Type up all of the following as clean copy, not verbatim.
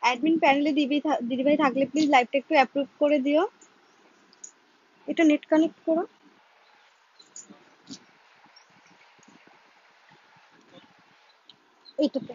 Admin প্যানেলে দিদিভাই থাকলে প্লিজ লাইভটা একটু অ্যাপ্রুভ করে দিও। এটা নেট কানেক্ট করো। এইটাতে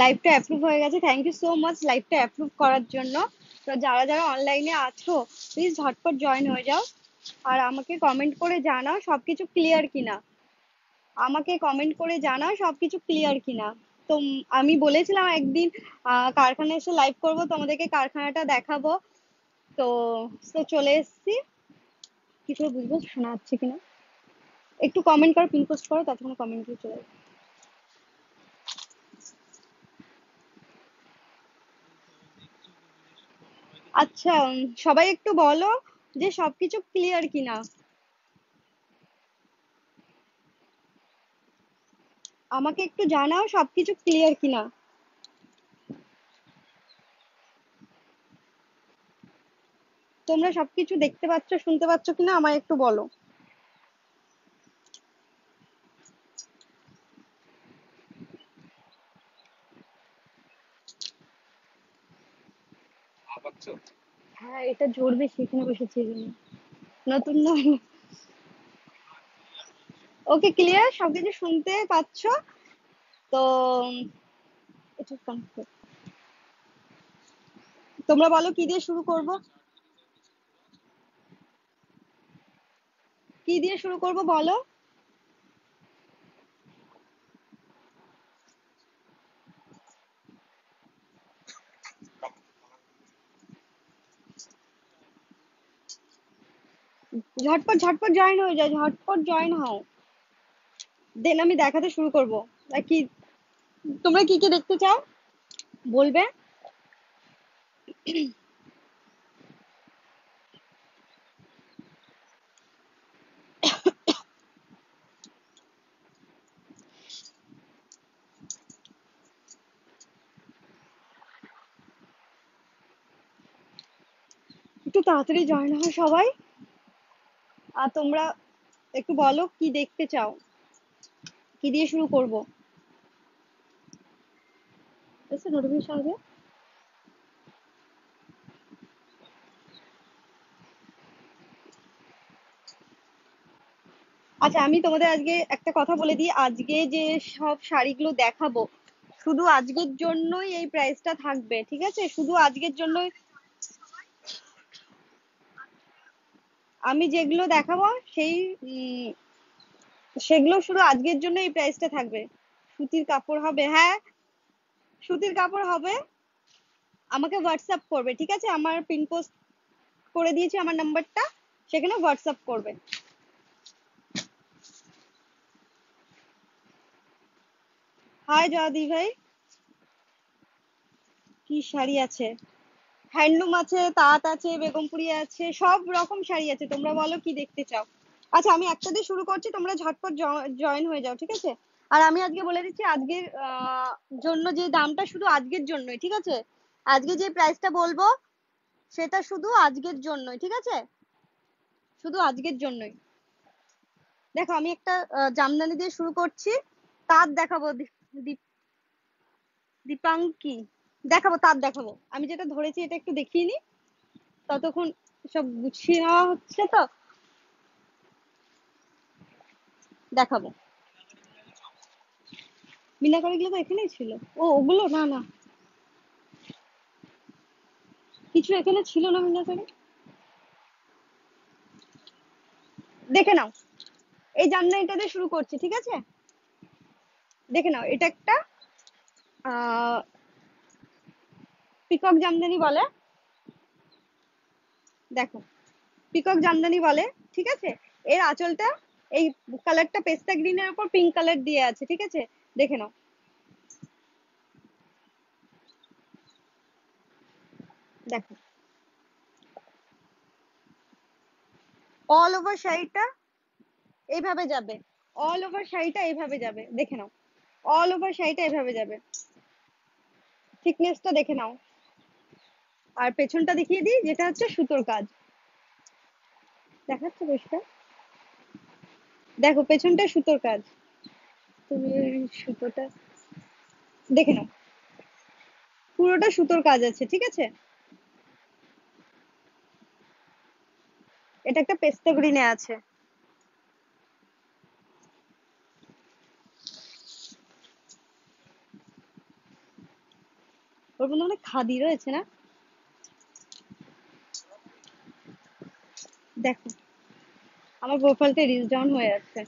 লাইভটা অ্যাপ্রুভ হয়ে গেছে। থ্যাংক ইউ সো মাচ লাইভটা অ্যাপ্রুভ করার জন্য। তো যারা যারা অনলাইনে আছো প্লিজ ঝটপট জয়েন হয়ে যাও আর আমাকে কমেন্ট করে জানাও সবকিছু ক্লিয়ার কিনা। আমাকে কমেন্ট করে জানাও সবকিছু ক্লিয়ার কিনা। তো আমি বলেছিলাম একদিন কারখানায় এসে লাইভ করব, তোমাদেরকে কারখানাটা দেখাবো। তো তো চলে এসেছি। কি করে বুঝবো শোনা যাচ্ছে কিনা? একটু কমেন্ট করো, পিন পোস্ট করো, ততক্ষণ কমেন্ট দিয়ে চলে যাবে। আচ্ছা, সবাই একটু বলো যে সবকিছু ক্লিয়ার কিনা। আমাকে একটু জানাও সবকিছু ক্লিয়ার কিনা। তোমরা সবকিছু দেখতে পাচ্ছ, শুনতে পাচ্ছ কিনা আমায় একটু বলো। হ্যাঁ, এটা জোর বেশি, এখানে বসেছি এই জন্য। নতুন নয়। ওকে, ক্লিয়ার, সবকিছু শুনতে পাচ্ছ তো? এটা কমপ্লিট। তোমরা বলো কি দিয়ে শুরু করব? কি দিয়ে শুরু করব বলো। ঝটপট ঝটপট জয়েন হয়ে যাও, ঝটপট জয়েন হও। দেন আমি দেখাতে শুরু করব। কি তোমরা কি কি দেখতে চাও বলবে। একটু তাড়াতাড়ি জয়েন হও সবাই। আর তোমরা একটু বলো কি দেখতে চাও, কি দিয়ে শুরু করব। এসে নোটিফিকেশন আসবে। আচ্ছা, আমি তোমাদের আজকে একটা কথা বলে দিই। আজকে যে সব শাড়িগুলো দেখাবো শুধু আজকের জন্যই এই প্রাইসটা থাকবে, ঠিক আছে? শুধু আজকের জন্যই। আমি যেগুলো দেখাবো সেই সেগুলো শুধু আজকের জন্য এই প্রাইসটা থাকবে। সুতির কাপড় হবে, হ্যাঁ সুতির কাপড় হবে। আমাকে হোয়াটসঅ্যাপ করবে, ঠিক আছে? আমার পিন পোস্ট করে দিয়েছি আমার নাম্বারটা, সেখানে হোয়াটসঅ্যাপ করবে। হাই জয়দি ভাই। কি শাড়ি আছে? হ্যান্ডলুম আছে, তাঁত আছে, বেগমপুরি আছে, সব রকম শাড়ি আছে। তোমরা বলো কি দেখতে চাও। আচ্ছা, আমি একটা দিয়ে শুরু করছি, তোমরা ঝটপট জয়েন হয়ে যাও, ঠিক আছে? আর আমি আজকে বলে দিচ্ছি আজকের জন্য যে দামটা শুধু আজকের জন্যই, ঠিক আছে? আজকে যে প্রাইসটা বলবো সেটা শুধু আজকের জন্যই, ঠিক আছে? শুধু আজকের জন্যই। দেখো, আমি একটা জামদানি দিয়ে শুরু করছি। তাঁত দেখাবো, দীপাঙ্কি দেখাবো, তাঁত দেখাবো। আমি যেটা ধরেছি এটা একটু দেখিয়ে নি, ততক্ষণ সব গুছিয়ে নেওয়া হচ্ছে তো। দেখাবো। মিনাকারি গুলো তো এখানেই ছিল। ও ওগুলো না না, কিছু এখানে ছিল না মিনাকারি। দেখে নাও, এই জামদানিটা দিয়ে শুরু করছি, ঠিক আছে? দেখে নাও, এটা একটা আহ পিকক জামদানি বলে। দেখো, পিকক জামদানি বলে, ঠিক আছে? এর আঁচলটা এই কালারটা পেস্তা গ্রিনের উপর পিঙ্ক কালার দিয়ে আছে, ঠিক আছে? দেখে নাও। দেখো, অল ওভার শাড়িটা এইভাবে যাবে। অল ওভার শাড়িটা এইভাবে যাবে, দেখে নাও। অল ওভার শাড়িটা এইভাবে যাবে। থিকনেসটা দেখে নাও। আর পেছনটা দেখিয়ে দিই, যেটা হচ্ছে সুতোর কাজ। দেখাচ্ছে পরিষ্কার? দেখো পেছনটা সুতোর কাজ। তুমি সুতোটা দেখে নাও, পুরোটা সুতোর কাজ আছে, ঠিক আছে? এটা একটা পেস্তা গ্রিনে আছে। ওর মধ্যে অনেক খাদি রয়েছে না? দেখো আমার প্রোফাইলটা রিচ ডাউন হয়ে যাচ্ছে,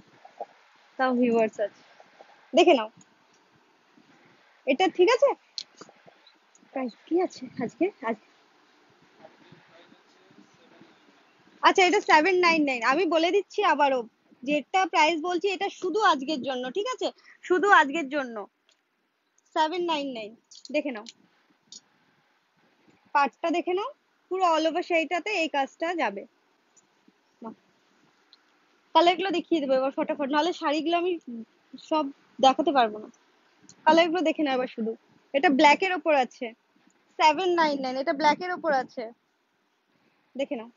তাও ভিউয়ার্স আছে, দেখে নাও। এটা ঠিক আছে? প্রাইস কি আছে আজকে? আচ্ছা, এটা 799। আমি বলে দিচ্ছি আবারও, যেটা প্রাইস বলছি এটা শুধু আজকের জন্য, ঠিক আছে? শুধু আজকের জন্য 799। দেখে নাও, পার্টটা দেখে নাও, পুরো অল ওভার শাড়িটাতে এই কাজটা যাবে। কালার গুলো দেখিয়ে দেবো এবার ফটাফট, নাহলে শাড়িগুলো আমি সব দেখাতে পারবো না। কালার গুলো দেখে নাও এবার শুধু। এটা ব্ল্যাক এর ওপর আছে, 799। এটা ব্ল্যাক এর ওপর আছে, দেখে নাও।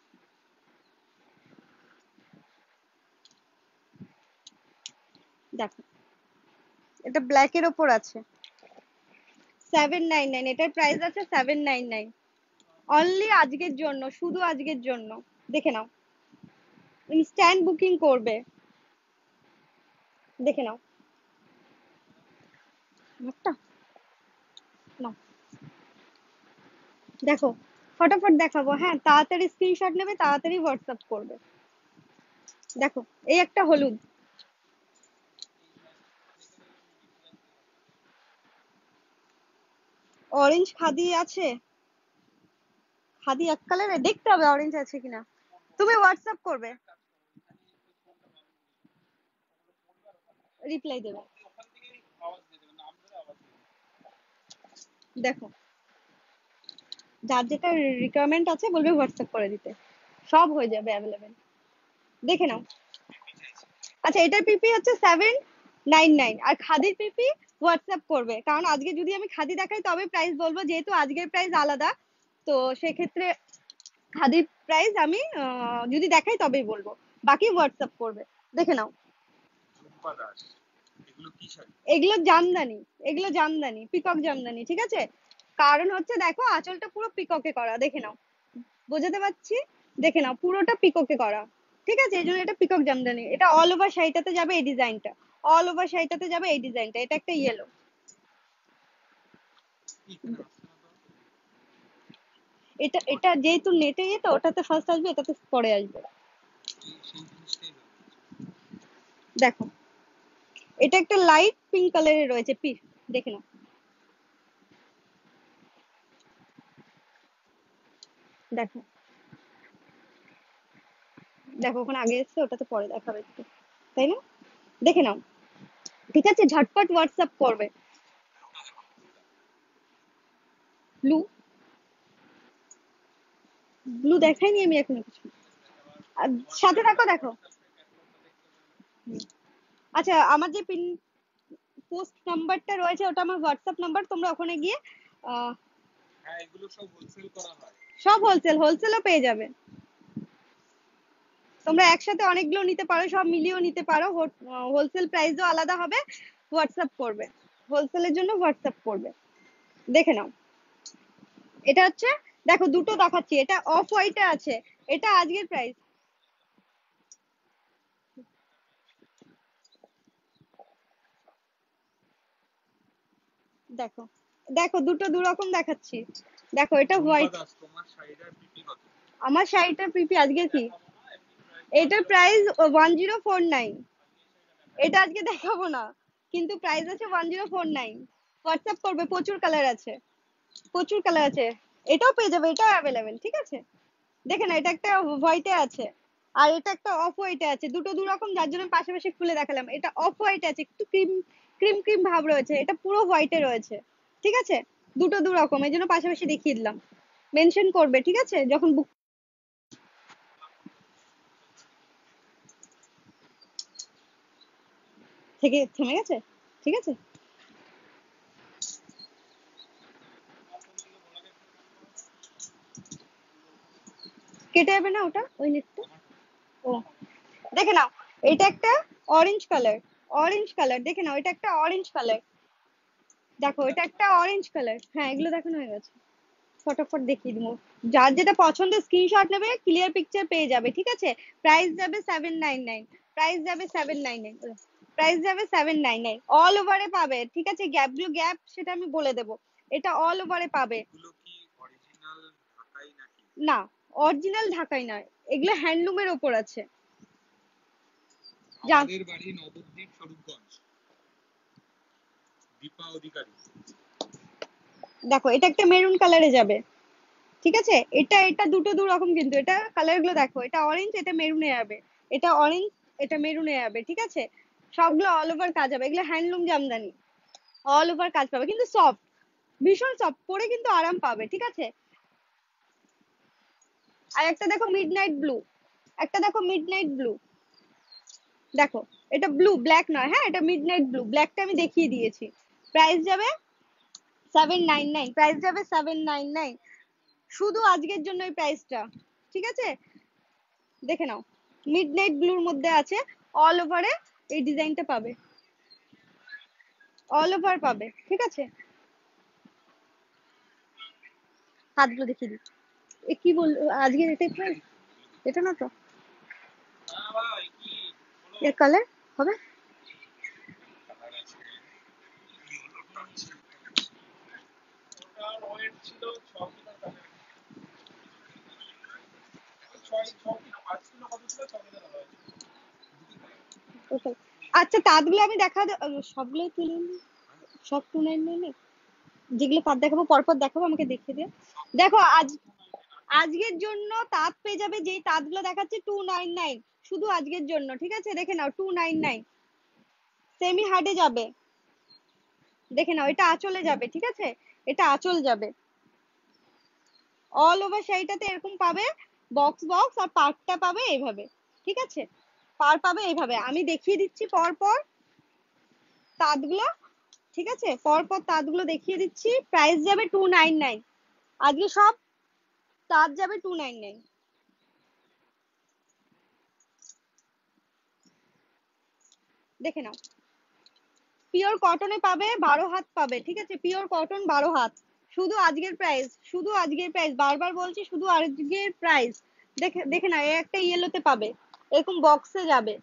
দেখো এটা ব্ল্যাক এর ওপর আছে, 799। এটার প্রাইস আছে 799, অনলি আজকের জন্য, শুধু আজকের জন্য। দেখে নাও, ইনস্ট্যান্ট বুকিং করবে, দেখে নাও। একটা নাও, দেখো ফটাফট দেখাবো, হ্যাঁ তাড়াতাড়ি স্ক্রিনশট নেবে, তাড়াতাড়ি হোয়াটসঅ্যাপ করবে। দেখো এই একটা হলুদ, অরেঞ্জ খাদি আছে, খাদি এক কালারে, দেখতে হবে অরেঞ্জ আছে কিনা। তুমি হোয়াটসঅ্যাপ করবে, রিপ্লাই দেবে। দেখো যার যেটা রিকোয়ারমেন্ট আছে বলবে হোয়াটসঅ্যাপ করে দিতে, সব হয়ে যাবে অ্যাভেলেবেল। দেখে নাও। আচ্ছা, এটার পিপি হচ্ছে 799, আর খাদির পিপি হোয়াটসঅ্যাপ করবে, কারণ আজকে যদি আমি খাদি দেখাই তবে প্রাইস বলবো, যেহেতু আজকের প্রাইস আলাদা, তো সেক্ষেত্রে খাদির প্রাইস আমি যদি দেখাই তবেই বলবো, বাকি হোয়াটসঅ্যাপ করবে। দেখে নাও, এগুলো জামদানি, এগুলো জামদানি, পিকক জামদানি, ঠিক আছে? কারণ হচ্ছে দেখো আঁচলটা পুরো পিককে করা, দেখে নাও, বোঝাতে পারছি? দেখে নাও পুরোটা পিককে করা, ঠিক আছে? এই জন্য এটা পিকক জামদানি। এটা অল ওভার শাড়িটাতে যাবে এই ডিজাইনটা, অল ওভার শাড়িটাতে যাবে এই ডিজাইনটা। এটা একটা ইয়েলো, এটা এটা যেহেতু নেটে ইয়ে, তো ওটাতে ফার্স্ট আসবে, এটাতে পরে আসবে। দেখো এটা একটা লাইট পিঙ্ক কালারের রয়েছে পিস, দেখে নাও। দেখো দেখো ওখানে আগে এসছে, ওটাতে পরে দেখাবে একটু, তাই না? দেখে নাও, ঠিক আছে? ঝটপট হোয়াটসঅ্যাপ করবে। ব্লু, ব্লু দেখাইনি আমি এখনো কিছু। আর সাথে থাকো, দেখো। আচ্ছা, আমার যে পিন পোস্ট নাম্বারটা রয়েছে ওটা আমার হোয়াটসঅ্যাপ নাম্বার, তোমরা ওখানে গিয়ে আহ, সব হোলসেল, হোলসেলও পেয়ে যাবে। তোমরা একসাথে অনেকগুলো নিতে পারো, সব মিলিয়েও নিতে পারো, হোলসেল প্রাইসও আলাদা হবে। হোয়াটসঅ্যাপ করবে, হোলসেলের জন্য হোয়াটসঅ্যাপ করবে। দেখে নাও, এটা হচ্ছে, দেখো দুটো দেখাচ্ছি, এটা অফ হোয়াইটে আছে, এটা আজকের প্রাইস। দেখো দেখো দুটো দু রকম দেখাচ্ছি। দেখো এটা হোয়াইট, আমার শাড়িটার পিপি আজকে কি, এটার প্রাইস 1049। এটা আজকে দেখাবো না, কিন্তু প্রাইস আছে 1049। হোয়াটসঅ্যাপ করবে, প্রচুর কালার আছে, প্রচুর কালার আছে। এটাও পেয়ে যাবে, এটাও অ্যাভেলেবেল, ঠিক আছে? দেখে না, এটা একটা হোয়াইটে আছে, আর এটা একটা অফ হোয়াইটে আছে, দুটো দু রকম, যার জন্য পাশাপাশি খুলে দেখালাম। এটা অফ হোয়াইটে আছে, একটু ক্রিম ক্রিম ক্রিম ভাব রয়েছে, এটা পুরো হোয়াইটে রয়েছে, ঠিক আছে? দুটো দু রকম, এই জন্য পাশাপাশি দেখিয়ে দিলাম। মেনশন করবে, ঠিক আছে, যখন বুক থেকে থেমে গেছে, ঠিক আছে? কেটে যাবে না ওটা, ওই নেটটা? ও দেখে নাও, এটা একটা অরেঞ্জ কালার, অরেঞ্জ কালার দেখে নাও, এটা একটা অরেঞ্জ কালার, দেখো এটা একটা অরেঞ্জ কালার। হ্যাঁ এগুলো দেখানো হয়ে গেছে, ফটাফট দেখিয়ে দিব। যার যেটা পছন্দ স্ক্রিনশট নেবে, ক্লিয়ার পিকচার পেয়ে যাবে, ঠিক আছে। প্রাইস যাবে 799, প্রাইস যাবে 799, প্রাইস যাবে 799, অল ওভারে পাবে, ঠিক আছে। গ্যাপগুলো গ্যাপ সেটা আমি বলে দেবো, এটা অল ওভারে পাবে। এগুলো কি অরিজিনাল ঢাকাই নাকি? না, অরিজিনাল ঢাকাই নয়, এগুলো হ্যান্ডলুমের ওপর আছে। আমাদের বাড়ি নবদ্বীপ স্বরূপগঞ্জ, দীপা অধিকারী। দেখো এটা একটা মেরুন কালারে যাবে, ঠিক আছে। এটা এটা দুটো দু রকম, কিন্তু এটা কালার গুলো দেখো, এটা অরেঞ্জ, এটা মেরুনে যাবে, এটা অরেঞ্জ, এটা মেরুনে যাবে, ঠিক আছে। সবগুলো অল ওভার কাজ হবে, এগুলো হ্যান্ডলুম জামদানি, অল ওভার কাজ পাবে, কিন্তু সফট, ভীষণ সফট, পরে কিন্তু আরাম পাবে, ঠিক আছে। আর একটা দেখো মিডনাইট ব্লু, একটা দেখো মিডনাইট ব্লু, দেখো এটা ব্লু, ব্ল্যাক নয়, হ্যাঁ এটা মিডনাইট ব্লু, ব্ল্যাকটা আমি দেখিয়ে দিয়েছি। প্রাইস যাবে 799, প্রাইস যাবে 799, শুধু আজকের জন্য এই প্রাইসটা, ঠিক আছে। দেখে নাও, মিডনাইট ব্লুর মধ্যে আছে, অল ওভারে এই ডিজাইনটা পাবে, অল ওভার পাবে, ঠিক আছে। হাতগুলো দেখিয়ে দিই, এ কি বল, আজকের এটাই প্রাইস, এটা না তো এর কালার হবে। আচ্ছা তাঁতগুলো আমি সবগুলোই তুলে নিই, সব 299, যেগুলো তাঁত দেখাবো পরপর দেখাবো, আমাকে দেখিয়ে দিও। দেখো আজকের জন্য তাঁত পেয়ে যাবে, যেই তাঁতগুলো দেখাচ্ছে 299, শুধু আজকের জন্য, ঠিক আছে। দেখে নাও 299, সেমি হার্ডে যাবে, দেখে নাও এটা আঁচলে যাবে, ঠিক আছে, এটা আঁচল যাবে। অল ওভার শাড়িটাতে এরকম পাবে, বক্স বক্স, আর পার্টটা পাবে এইভাবে, ঠিক আছে। পার পাবে এইভাবে, আমি দেখিয়ে দিচ্ছি পর পর তাঁতগুলো, ঠিক আছে, পর পর তাঁতগুলো দেখিয়ে দিচ্ছি। প্রাইস যাবে 299, আজকে সব তাঁত যাবে 299। দেখে নাও, পিওর কটনে পাবে, 12 হাত পাবে, ঠিক আছে, পিওর কটন 12 হাত, শুধু আজকের প্রাইস, শুধু আজকের প্রাইস, বারবার বলছি শুধু আজকের প্রাইস। দেখে দেখে না, একটা ইয়েলোতে পাবে, এরকম বক্সে যাবে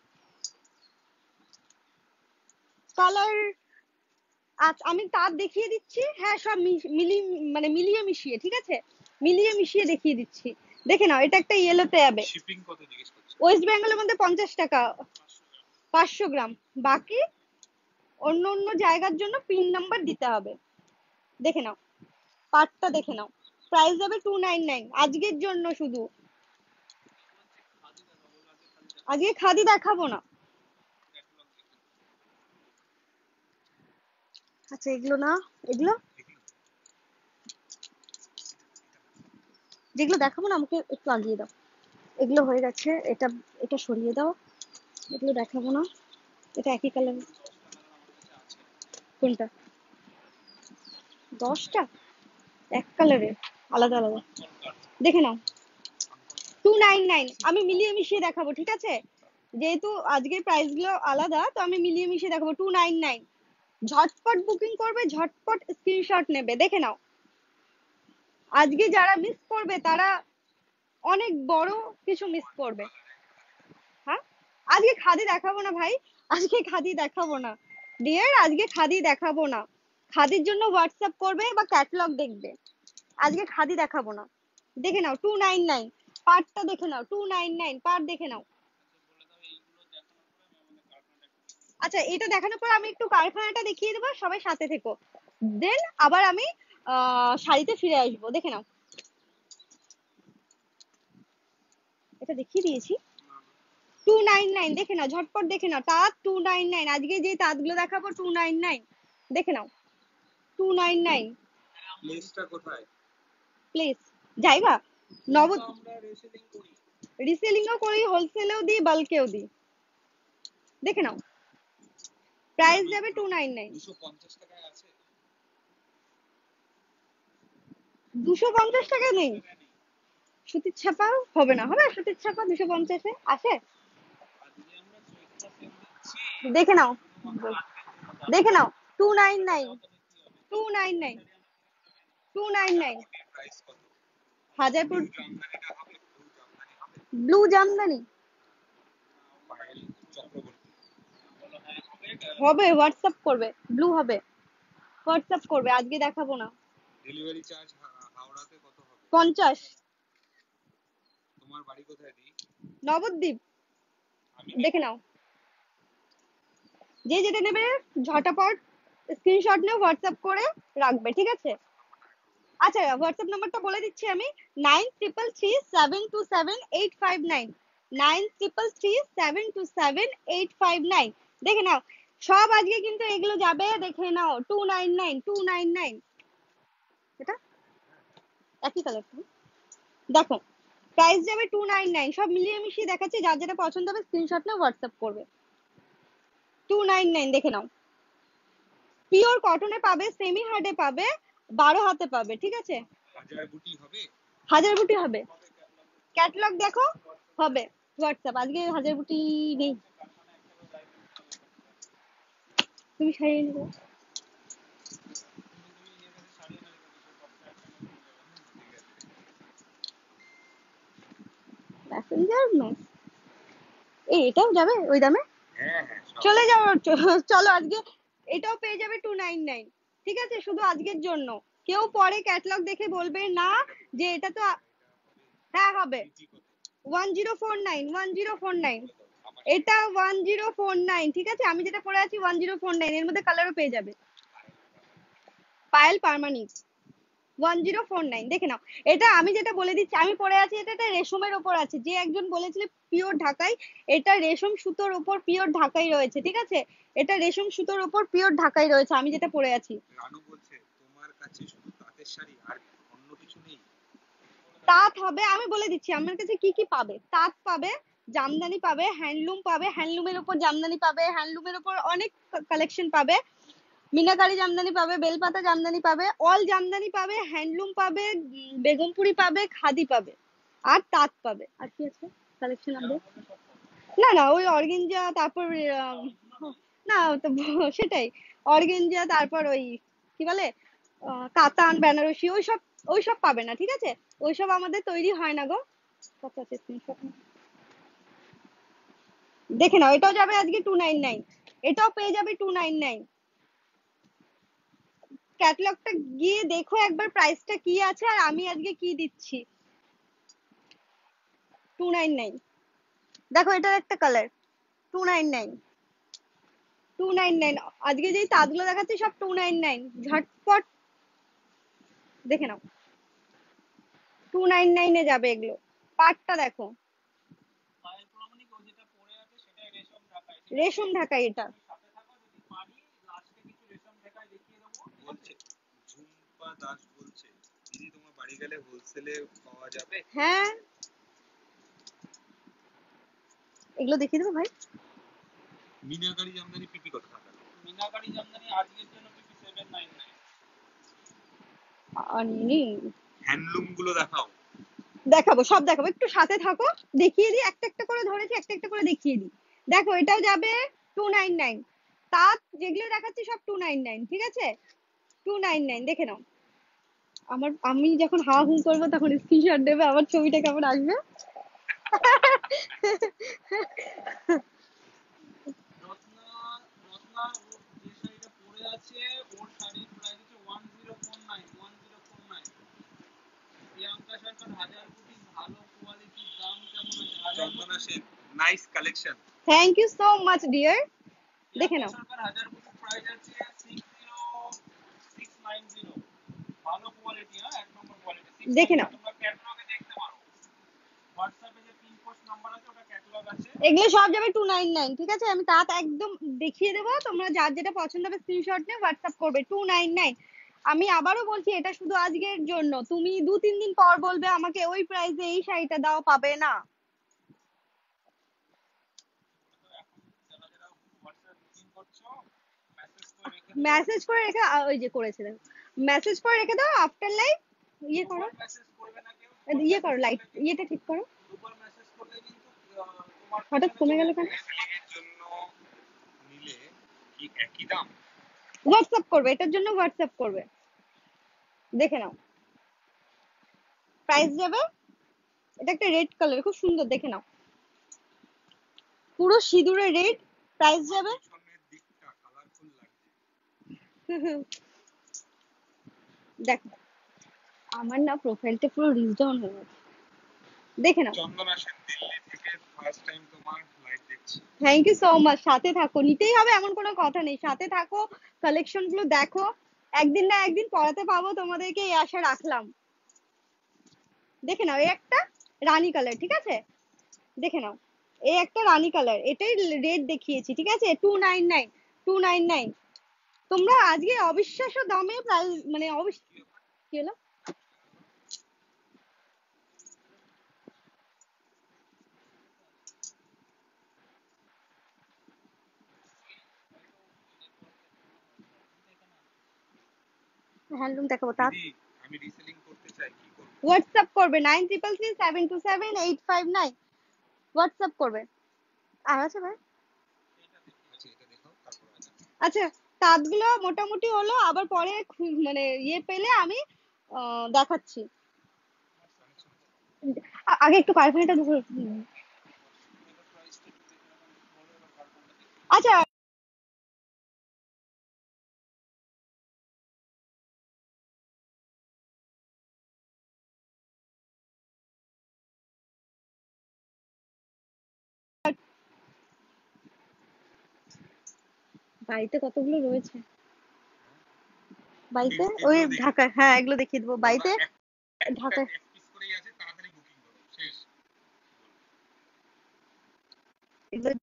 কালার। আচ্ছা আমি তার দেখিয়ে দিচ্ছি, হ্যাঁ সব মিলিয়ে মিশিয়ে, ঠিক আছে, মিলিয়ে মিশিয়ে দেখিয়ে দিচ্ছি। দেখে নাও এটা একটা ইয়েলোতে যাবে, শিপিং কত জিজ্ঞেস করছে? ওয়েস্ট বেঙ্গলের মধ্যে 50 টাকা, 500 গ্রাম, বাকি অন্য অন্য জায়গার জন্য পিন নাম্বার দিতে হবে। দেখে নাও পার্টটা, দেখে নাও, প্রাইস যাবে 299 আজকের জন্য শুধু, আজকে খাদি দেখাবো না। আচ্ছা এগুলো না, এগুলো যেগুলো দেখাবো না আমাকে একটু আগিয়ে দাও, এগুলো হয়ে গেছে, এটা এটা সরিয়ে দাও, এগুলো দেখাবো না, এটা একই কালার। কোনটা? 10টা এক কালারের, আলাদা আলাদা, দেখে নাও 299, আমি মিলিয়ে মিশিয়ে দেখাবো, ঠিক আছে, যেহেতু আজকের প্রাইস গুলো আলাদা, তো আমি মিলিয়ে মিশিয়ে দেখাবো 299। ঝটপট বুকিং করবে, ঝটপট স্ক্রিনশট নেবে, দেখে নাও। আজকে যারা মিস করবে তারা অনেক বড় কিছু মিস করবে। হ্যাঁ আজকে খাদি দেখাবো না ভাই, আজকে খাদি দেখাবো না ডিয়ার, আজকে খাদি দেখাবো না। খাদির জন্য হোয়াটসঅ্যাপ করবে বা ক্যাটালগ দেখবে, আজকে খাদি দেখাবো না। দেখে নাও 299, পার্টটা দেখে নাও, 299 পার্ট দেখে নাও। আচ্ছা এটা দেখানোর পর আমি একটু কারখানাটা দেখিয়ে দেবো, সবাই সাথে থেকো, দেন আবার আমি শাড়িতে ফিরে আসবো। দেখে নাও, এটা দেখিয়ে দিয়েছি 299, দেখে নাও ঝটপট, দেখে নাও তাঁত 299, আজকে যে তাঁতগুলো দেখাবো 299, দেখে নাও 299। প্লেসটা কোথায়? প্লিজ জায়গা নব, আমরা রিসেলিং করি, রিসেলিংও করি, হোলসেলেও দিই, বাল্কেও দিই। দেখে নাও প্রাইস যাবে 299, 250 টাকায় আছে, 250 টাকা নেই, সুতির ছাপা হবে না, হবে সুতির ছাপা 250-এ আসে? আজকে আমরা চৈত্র সেল দিচ্ছি, দেখে নাও, শুধুমাত্র আজকের জন্য দাম দেখে নাও, কমাচ্ছি। চলে 299, যাও তবে কি হবে? 299, হাজার 299। কোটির প্রাইস কত? হাজারপুর ব্লু জামদানিটা হবে? ব্লু জামদানি হবে? ব্লু জামদানি পায়েল চক্রবর্তী বলো হ্যাঁ হবে। হবে, হোয়াটসঅ্যাপ করবে, ব্লু হবে, হোয়াটসঅ্যাপ করবে, আজকে দেখাবো না। ডেলিভারি চার্জ হাওড়াতে কত হবে? 50। তোমার বাড়ি কোথায় দি? নবদ্বীপ। আমি দেখে নাও, যে যেটা নেবে ঝটাপট স্ক্রিনশট নিয়ে হোয়াটসঅ্যাপ করে রাখবে, ঠিক আছে? আচ্ছা, হোয়াটসঅ্যাপ নাম্বারটা বলে দিচ্ছি আমি, 9333727859, 9333727859। দেখে নাও, সব আজকে কিন্তু এগুলো যাবে, দেখে নাও, 299, 299। এটা একই কালার, দেখো প্রাইস যাবে 299, সব মিলিয়ে মিশিয়ে দেখাচ্ছি, যার যেটা পছন্দ হবে স্ক্রিনশট নিয়ে হোয়াটসঅ্যাপ করবে। 299 দেখে নাও, পিওর কটনে পাবে, সেমি হার্ডে পাবে, 12 হাতে পাবে, ঠিক আছে? হাজার বুটি হবে? হাজার বুটি হবে, ক্যাটালগ দেখো, হবে হোয়াটসঅ্যাপ। আজকে হাজার বুটি নেই, তুমি সারিয়ে নিবে। তুমি ইয়ের কাছে সারিয়ে নেবে, দুশো পঞ্চাশ টাকা পেয়ে যাবে। ঠিক আছে। প্যাসেঞ্জার নো, এটাও যাবে ওই দামে? হ্যাঁ হ্যাঁ সব। চলে যাও, চলো আজকে এটাও পেয়ে যাবে 299, ঠিক আছে? শুধু আজকের জন্য। কেউ পরে ক্যাটালগ দেখে বলবে না যে এটা তো, হ্যাঁ হবে। জিজি কত? 1049, 1049, বলে দাও আমার এটা 1049, ঠিক আছে? আমি যেটা পরে আছি 1049, এর মধ্যে কালারও পেয়ে যাবে। পায়েল পার্মানিক 1049, দেখে নাও। এটা আমি যেটা বলে দিচ্ছি, আমি পরে আছি, এটা একটা রেশমের ওপর আছে, যে একজন বলেছিল পিওর ঢাকাই, এটা রেশম সুতোর ওপর পিওর ঢাকাই রয়েছে, ঠিক আছে? এটা রেশম সুতোর ওপর পিওর ঢাকাই রয়েছে, আমি যেটা পরে আছি। রানু বলছে তোমার কাছে শুধু তাঁতের শাড়ি আর অন্য কিছু নেই? তাঁত হবে, আমি বলে দিচ্ছি আমার কাছে কি কি পাবে। তাঁত পাবে, জামদানি পাবে, হ্যান্ডলুম পাবে, হ্যান্ডলুমের উপর জামদানি পাবে, হ্যান্ডলুমের উপর অনেক কালেকশন পাবে, মিনাকারি জামদানি পাবে, বেলপাতা জামদানি পাবে, অল জামদানি পাবে, হ্যান্ডলুম পাবে, বেগমপুরি পাবে, খাদি পাবে, আর তাঁত পাবে। আর কি আছে কালেকশন আমাদের? না না, ওই অর্গেঞ্জা, তারপর না তো সেটাই, অর্গেঞ্জা, তারপর ওই কি বলে কাতান, বেনারসি, ওইসব, ওইসব পাবে না, ঠিক আছে? ওইসব আমাদের তৈরি হয় না গো। কত আছে স্ক্রিনশট? দেখে নাও, এটাও যাবে আজকে 299, এটাও পেয়ে যাবে 299। ক্যাটালগটা গিয়ে দেখো একবার প্রাইসটা কি আছে, আর আমি আজকে কি দিচ্ছি। 299, দেখো এটার একটা কালার, 299, 299। আজকে যেই তাঁতগুলো দেখাচ্ছি সব 299, ঝটপট দেখে নাও, 299 যাবে এগুলো। পাটটা দেখো, পায়েল প্রমাণিক ও যেটা পরে আছে সেটাই রেশম ঢাকায়, ঠিক আছে? রেশম ঢাকাই এটা। তুমি সাথে থাকো, যদি পারি লাস্টে কিছু রেশম ঢাকায় দেখিয়ে দেবো। বলছে ঝুম্পা দাস বলছে দিদি তোমার বাড়ি গেলে হোলসেলে পাওয়া যাবে? হ্যাঁ, এগুলো দেখিয়ে দেবো ভাই। মিনাকারি জামদানি পিপি কত টাকা? মিনাকারি জামদানি আজকের জন্য পিপি 799। আনি হ্যান্ডলুম গুলো দেখাও। দেখাবো, সব দেখাবো, একটু সাথে থাকো, দেখিয়ে দিই, একটা একটা করে ধরেছি, একটা একটা করে দেখিয়ে দিই। দেখো এটাও যাবে 299, তাঁত যেগুলো দেখাচ্ছি সব 299, ঠিক আছে? 299 দেখে নাও। আমি যখন হা হু করবো তখন স্ক্রিনশট দেবে, আমার ছবিটা কেমন আসবে। রত্না রত্না ও যে শাড়িটা পরে আছে ওর শাড়ির প্রাইস হচ্ছে 1049, 1049। প্রিয়াঙ্কা সরকার হাজার কোটি ভালো কোয়ালিটির, দাম কেমন আছে? Chandana Sen nice collection. Thank you so much dear, দেখে প্রিয়াঙ্কা নাও। সরকার হাজার কোটি প্রাইস আছে 60690। ভালো কোয়ালিটি, হ্যাঁ এক নম্বর কোয়ালিটি, দেখে 690। নাও, তোমরা ক্যাটালগে দেখতে পারো, হোয়াটসঅ্যাপে যে পিন পোস্ট নাম্বার আছে ওটা ক্যাটালগ আছে। এগুলো সব যাবে 299, ঠিক আছে? আমি তাঁত একদম দেখিয়ে দেবো, তোমরা যার যেটা পছন্দ হবে স্ক্রিনশট নিয়ে হোয়াটসঅ্যাপ করবে, 299। আমি আবারও বলছি, এটা শুধু আজকের জন্য, তুমি 2-3 দিন পর বলবে আমাকে ওই প্রাইসে এই শাড়িটা দাও, পাবে না। তো এখন যারা যারা হোয়াটসঅ্যাপ বুকিং করছো মেসেজ করে রেখে দিও। মেসেজ করে রেখে, ওই যে করেছে দেখো, মেসেজ করে রেখে দাও, আফটার লাইভ ইয়ে করো। গ্রুপে মেসেজ করবে না কেউ? ইয়ে করো, লাইট ইয়েটা ঠিক করো। দুবার মেসেজ করলে কিন্তু তোমার হঠাৎ পিছনে কমে চলে গেল কেন? যাবে। রেসলিং এর জন্য নিলে কি একই দাম? হোয়াটসঅ্যাপ করবে, এটার জন্য হোয়াটসঅ্যাপ করবে, দেখে নাও প্রাইস যাবে। এটা একটা রেড কালার, খুব সুন্দর, দেখে নাও, পুরো সিঁদুরে রেড। প্রাইস তোমার যাবে। পিছনের দিকটা কালারফুল লাগছে। দেখো আমার না প্রোফাইলটা পুরো রিচ ডাউন হয়ে গেছে, দেখে নাও। চন্দনা সেন, দিল্লি থেকে ফার্স্ট টাইম তোমার লাইভ দেখছি। Thank you so much. সাথে থাকো, নিতেই হবে এমন কোনো কথা নেই, সাথে থাকো, কালেকশন গুলো দেখো, একদিন না একদিন পড়াতে পাবো তোমাদেরকে, এই আশা রাখলাম। দেখে নাও, এই একটা রানী কালার, ঠিক আছে, দেখে নাও, এই একটা রানী কালার, এটাই রেট দেখিয়েছি, ঠিক আছে, 299, 299। তোমরা আজকে অবিশ্বাস্য দামে প্রাইস, মানে কি হলো? হ্যান্ডলুম দেখাবো তা। দিদি আমি রিসেলিং করতে চাই, কি করব? হোয়াটসঅ্যাপ করবে 9333727859, হোয়াটসঅ্যাপ করবে। আর আছে ভাই? আচ্ছা এটা দেখাও, তারপর আছে। আচ্ছা, তাঁতগুলো মোটামুটি হলো, আবার পরে মানে ইয়ে পেলে আমি দেখাচ্ছি। আগে একটু কারখানাটা ধরে। আচ্ছা, বাড়িতে কতগুলো রয়েছে, বাড়িতে ওই ঢাকা, হ্যাঁ এগুলো দেখিয়ে দেবো বাড়িতে ঢাকা। এক পিস করেই আছে, তাড়াতাড়ি বুকিং করো, শেষ। এগুলো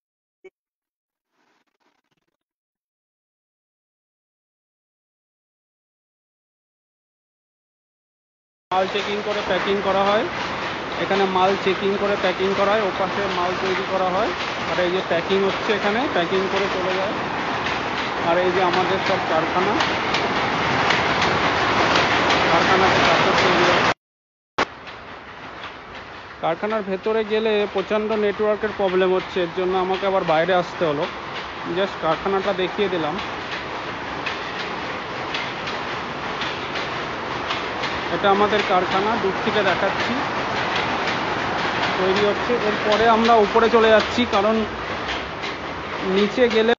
মাল চেকিং করে প্যাকিং করা হয়, এখানে মাল চেকিং করে প্যাকিং করা হয়, ওপাশে মাল তৈরি করা হয়, আর এই যে প্যাকিং হচ্ছে, এখানে প্যাকিং করে চলে যায়। আর এই যে আমাদের সব কারখানা, কারখানাতে কাপড় তৈরি হয়। কারখানার ভেতরে গেলে প্রচণ্ড নেটওয়ার্কের প্রবলেম হচ্ছে, এর জন্য আমাকে আবার বাইরে আসতে হলো। জাস্ট কারখানাটা দেখিয়ে দিলাম। এটা আমাদের কারখানা, দূর থেকে দেখাচ্ছি, তৈরি হচ্ছে। এরপরে আমরা উপরে চলে যাচ্ছি, কারণ নিচে গেলে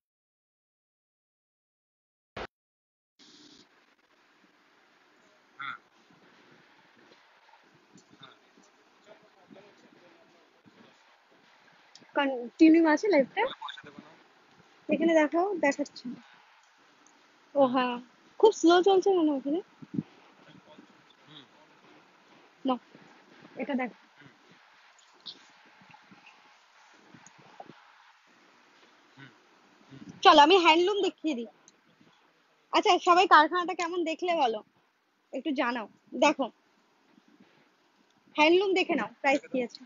কন্টিনিউ আছে লাইভটা, এখানে দেখাও, দেখাচ্ছে। ও হ্যাঁ, খুব স্লো চলছে মনে হয় ওখানে। না, এটা দেখ। চলো আমি হ্যান্ডলুম দেখিয়ে দিই। আচ্ছা সবাই কারখানাটা কেমন দেখলে বলো, একটু জানাও। দেখো হ্যান্ডলুম দেখে নাও, প্রাইস কি আছে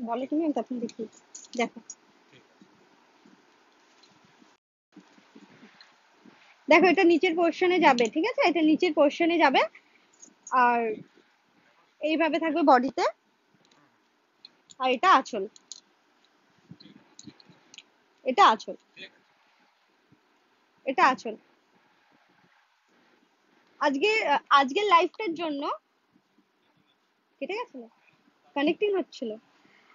বলো তুমি, আমি তখন দেখি। দেখো, দেখো এটা নিচের পোর্শনে যাবে, ঠিক আছে, এটা নিচের পোর্শনে যাবে, আর এইভাবে থাকবে বডিতে, আর এটা আঁচল, এটা আঁচল, এটা আঁচল। আজকে আজকের লাইভটার জন্য কেটে গেছিল, কানেক্টিং হচ্ছিল।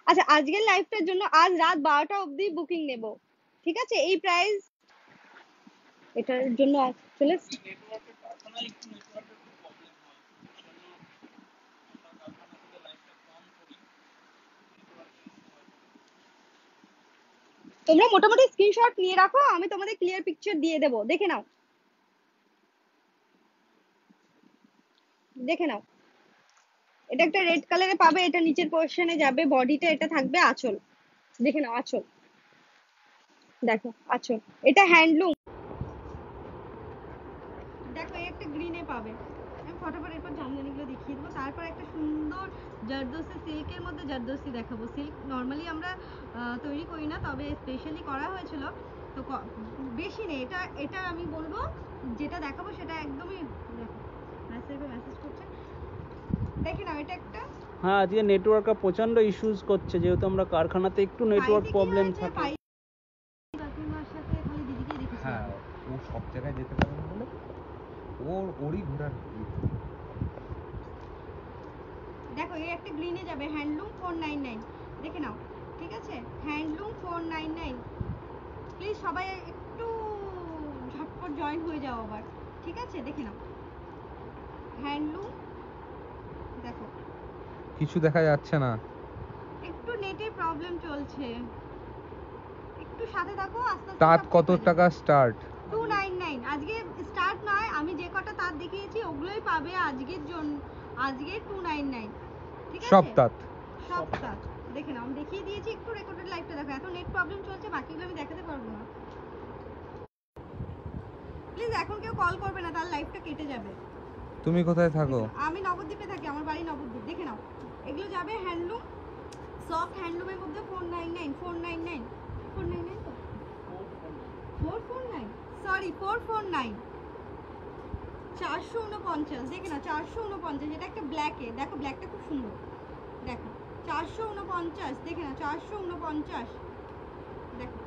আচ্ছা আজকের লাইভটার জন্য আজ রাত 12টা অবধি বুকিং নেব, ঠিক আছে, এই প্রাইস এটার জন্য চলে এসছে। নেটওয়ার্কের কারখানায় একটু নেটওয়ার্কের খুব প্রবলেম হয়, জন্য আমরা কারখানা থেকে লাইভটা কম করি, নেটওয়ার্কের ইস্যু হয়। তোমরা মোটামুটি স্ক্রিনশট নিয়ে রাখো, আমি তোমাদের ক্লিয়ার পিকচার দিয়ে দেবো, দেখে নাও, দেখে নাও। এটা একটা রেড কালারে পাবে, এটা নিচের পোর্শনে যাবে, বডিটা এটা থাকবে আঁচল, দেখে নাও আঁচল, দেখো আঁচল, এটা হ্যান্ডলুম। দেখো এই একটা গ্রিনে পাবে, আমি ফটাফট এরপর জামদানিগুলো দেখিয়ে দেবো, তারপর একটা সুন্দর জারদোসি সিল্কের মধ্যে জারদোসি দেখাবো। সিল্ক নর্মালি আমরা তৈরি করি না, তবে স্পেশালি করা হয়েছিল, তো বেশি নেই, এটা এটা আমি বলবো যেটা দেখাবো সেটা একদমই, দেখো মেসেজ করছে, দেখে নাও এটা একটা হ্যাঁ আজকে নেটওয়ার্কটা প্রচণ্ড ইস্যুস করছে, যেহেতু আমরা কারখানাতে একটু নেটওয়ার্ক প্রবলেম থাকে। কাকিমার সাথে খালি দিদিকে দেখেছি। হ্যাঁ ও সব জায়গায় যেতে পারে না বলে ওরই ঘোরার দেখো এই একটা গ্রিনে যাবে হ্যান্ডলুম 499 দেখে নাও, ঠিক আছে হ্যান্ডলুম 499। প্লিজ সবাই একটু ঝটপট জয়েন হয়ে যাও আবার, ঠিক আছে দেখে নাও হ্যান্ডলুম। দেখো কিছু দেখা যাচ্ছে না, একটু নেটের প্রবলেম চলছে, একটু সাথে থাকো। আস্তে আস্তে তাঁত সব কত ঠিক হয়ে টাকা যাবে। স্টার্ট? 299 আজকে স্টার্ট নয়, আমি যে কটা তাঁত দেখিয়েছি ওগুলোই পাবে আজকের জন্য, আজকে 299 ঠিক আছে সব তাঁত সব তাঁত দেখে নাও। আমি দেখিয়ে দিয়েছি, একটু রেকর্ডেড লাইভটা দেখো। এত নেট প্রবলেম চলছে, বাকিগুলো আমি দেখাতে পারবো না। প্লিজ এখন কেউ কল করবে না, তার লাইভটা কেটে যাবে। তুমি কোথায় থাকো? আমি নবদ্বীপে থাকি, আমার বাড়ি নবদ্বীপ। দেখে নাও এগুলো যাবে হ্যান্ডলুম, সফট হ্যান্ডলুমের মধ্যে 499 499 499 তো 449 সরি 449 449 দেখে না 449। এটা একটা ব্ল্যাকে, দেখো ব্ল্যাকটা খুব সুন্দর, দেখো 449 দেখে না 449 দেখো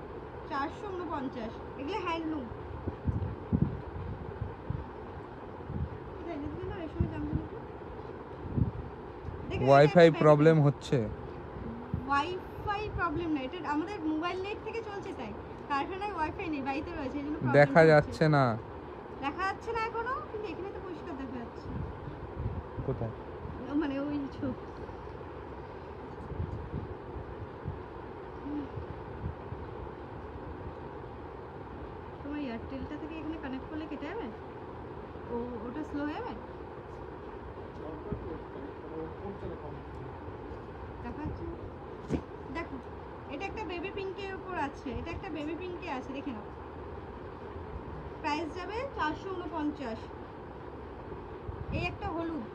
449 এগুলো হ্যান্ডলুম। ওয়াইফাই প্রবলেম হচ্ছে? ওয়াইফাই প্রবলেম না, এটা আমাদের মোবাইল নেট থেকে চলছে, তাই কারখানায় ওয়াইফাই নেই, বাড়িতে রয়েছে এইজন্য problem দেখা হচ্ছে। যাচ্ছে না। দেখা যাচ্ছে না এখনো, কিন্তু এখানে তো পরিষ্কার দেখা যাচ্ছে। কোথায়? মানে ওই চোখ তোমার এয়ারটেলটা থেকে এখানে কানেক্ট করলে কেটে যাবে? ও ওটা স্লো হয়ে যাবে? দেখা যাচ্ছে না? দেখো এটা একটা বেবি পিঙ্কের উপর আছে, এটা একটা বেবি পিঙ্কে আছে, দেখে নাও প্রাইস যাবে 449। এই একটা হলুদ,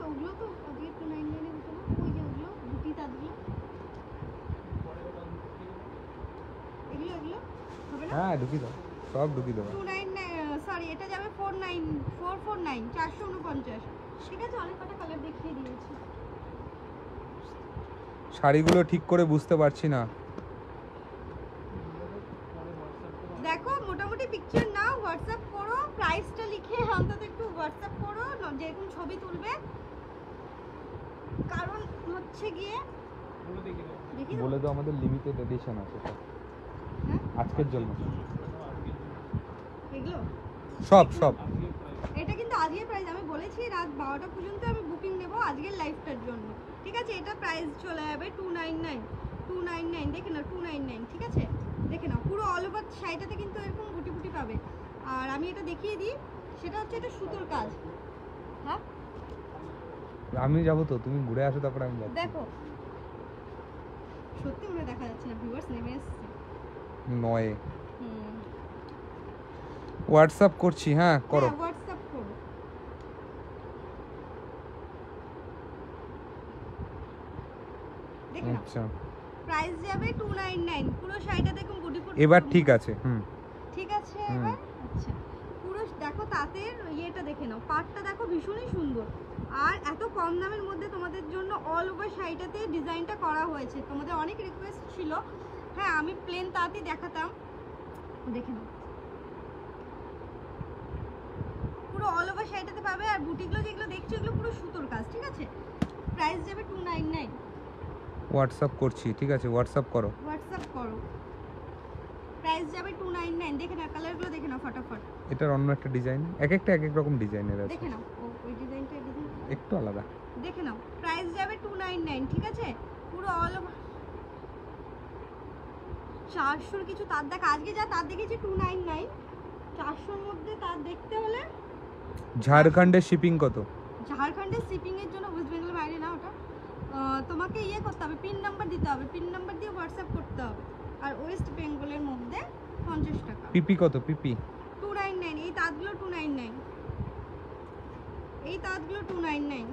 ওগুলো তো আজকে 299 এর হতো না, ওই যে ওগুলো বুটি তাঁতগুলো, এগুলো এগুলো হবে না? হ্যাঁ ঢুকি দাও, সব ঢুকি দাও। 299 সরি এটা যাবে 449 449। ঠিক আছে অনেক কটা কালার দেখিয়ে দিয়েছি। শাড়িগুলো ঠিক করে বুঝতে পারছি না। দেখো মোটামুটি পিকচার নাও, হোয়াটসঅ্যাপ করো, প্রাইসটা লিখে অন্তত একটু হোয়াটসঅ্যাপ করো, যেরকম ছবি তুলবে। কারণ হচ্ছে গিয়ে দেখি বলে দাও আমাদের লিমিটেড এডিশন আছে হ্যাঁ আজকের জন্য, এগুলো সব সব। এটা কিন্তু আজকের প্রাইস, আমি বলেছি রাত 12টা পর্যন্ত আমি বুকিং নেব আজকের লাইভটার জন্য, ঠিক আছে। এটা প্রাইস চলে যাবে 299 299 দেখে নাও 299 ঠিক আছে। দেখে নাও পুরো অল ওভার শাড়িটাতে কিন্তু এরকম গুটি গুটি পাবে। আর আমি এটা দেখিয়ে দিই, সেটা হচ্ছে এটা সুতোর কাজ। হ্যাঁ আমি যাবো তো, তুমি ঘুরে আসো তারপর আমি যাচ্ছি। দেখো সত্যি মনে দেখা যাচ্ছে না, ভিউয়ার্স নেমে এসছে। নয় হুম হোয়াটসঅ্যাপ করছি, হ্যাঁ করো। হোয়াটসঅ্যাপ করো। দেখে নাও আচ্ছা প্রাইস যাবে 299, পুরো শাড়িটা দেখুন গুটি গুটি। এবার ঠিক আছে। ঠিক আছে এবার আচ্ছা পুরো দেখো তাঁতের ইয়েটা দেখে নাও, পাটটা দেখো ভীষণই সুন্দর। আর এত কম দামের মধ্যে তোমাদের জন্য অল ওভার শাড়িটাতে ডিজাইনটা করা হয়েছে। তোমাদের অনেক রিকোয়েস্ট ছিল, হ্যাঁ আমি প্লেন তাঁতই দেখাতাম, দেখে নাও পুরো অল ওভার শাড়িটাতে পাবে। আর বুটিগুলো যেগুলো দেখছো এগুলো পুরো সুতোর কাজ, ঠিক আছে। প্রাইস যাবে 299। হোয়াটসঅ্যাপ করছি, ঠিক আছে হোয়াটসঅ্যাপ করো। হোয়াটসঅ্যাপ করো, প্রাইস যাবে 299। দেখে নাও কালারগুলো দেখে নাও ফটাফট। এটার অন্য একটা ডিজাইন, এক একটা এক এক রকম ডিজাইনের আছে, দেখে নাও ওই ডিজাইনটা এই ডিজাইন একটু আলাদা। দেখে নাও প্রাইস যাবে 299 ঠিক আছে। পুরো অল ওভার 400 কিছু তার দেখা, আজকে যা তার দেখেছি 299। 400-র মধ্যে তার দেখতে হলে ঝাড়খণ্ডের শিপিং কত? ঝাড়খণ্ডের শিপিং এর জন্য ওয়েস্ট বেঙ্গল বাইরে না ওটা, তোমাকে ইয়ে করতে হবে, পিন নাম্বার দিতে হবে, পিন নাম্বার দিয়ে হোয়াটসঅ্যাপ করতে হবে। আর ওয়েস্ট বেঙ্গলের মধ্যে 50 টাকা। পিপি কত? পিপি 299। এই তাঁতগুলো 299, এই তাঁতগুলো 299।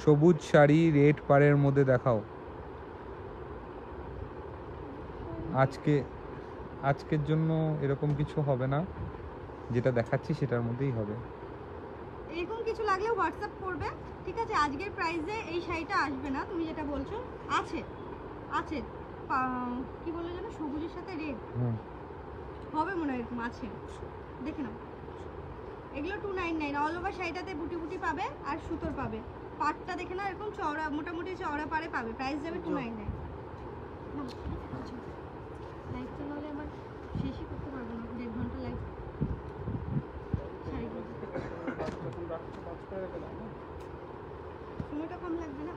সবুজ শাড়ি রেড পাড়ের মধ্যে দেখাও। আজকের জন্য এরকম কিছু হবে না, যেটা দেখাচ্ছি সেটার মধ্যেই হবে। এরকম কিছু লাগলে হোয়াটসঅ্যাপ করবে, ঠিক আছে? আজকের প্রাইসে এই শাড়িটা আসবে না, তুমি যেটা বলছো আছে আছে কি বললো যেন, সবুজের সাথে রেড হবে মনে হয়, এরকম আছে, দেখে নাও। এগুলো 299, অল ওভার শাড়িটাতে বুটি বুটি পাবে আর সুতোর পাবে। পাটটা দেখে না এরকম চওড়া, মোটামুটি চওড়া পারে পাবে। প্রাইস যাবে 299। লাইভ তো নাহলে আমার শেষই করতে পারবো না, 1.5 ঘন্টা লাইভ। সময়টা কম লাগবে না?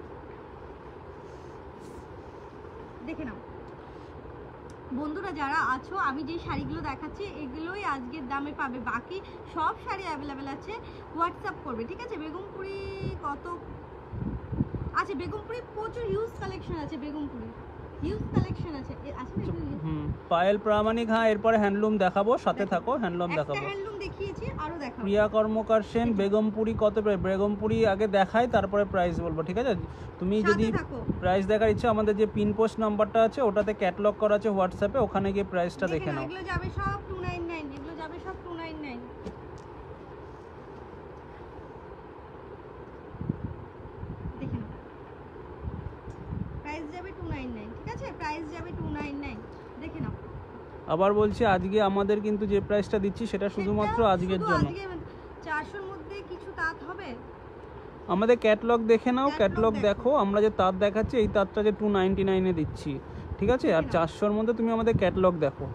দেখে নাও বন্ধুরা যারা আছো, আমি যে শাড়িগুলো দেখাচ্ছি এগুলোই আজকের দামে পাবে, বাকি সব শাড়ি অ্যাভেলেবেল আছে। হোয়াটসঅ্যাপ করবে, ঠিক আছে? বেগমপুরি কত আছে? বেগমপুরি প্রচুর হিউজ কালেকশন আছে, বেগমপুরি হিউজ কালেকশন আছে। আছে না এগুলো? পায়েল প্রামাণিক, হ্যাঁ এরপরে হ্যান্ডলুম দেখাবো, সাথে থাকো, হ্যান্ডলুম দেখাবো। একটা হ্যান্ডলুম দেখিয়েছি, আরো দেখাবো। প্রিয়া কর্মকার সেন, বেগমপুরি কত? বেগমপুরি আগে দেখাই, তারপরে প্রাইস বলবো, ঠিক আছে? তুমি যদি প্রাইস দেখার ইচ্ছা, আমাদের যে পিন পোস্ট নাম্বারটা আছে ওটাতে ক্যাটালগ করা আছে হোয়াটসঅ্যাপে, ওখানে গিয়ে প্রাইসটা দেখে নাও। এগুলো যাবে সব 299, এগুলো যাবে সব 299। দেখে নাও প্রাইস যাবে 299, ঠিক আছে? প্রাইস যাবে 299, দেখে নাও। আবার বলছি, আজকে আমাদের কিন্তু যে প্রাইসটা দিচ্ছি সেটা শুধুমাত্র আজকের জন্য। 400 এর মধ্যে কিছু তাঁত হবে? আমাদের ক্যাটালগ দেখে নাও, ক্যাটালগ দেখো। আমরা যে তাঁত দেখাচ্ছি এই তাঁতটা যে 299 এ দিচ্ছি, ঠিক আছে? আর 400 এর মধ্যে তুমি আমাদের ক্যাটালগ দেখো,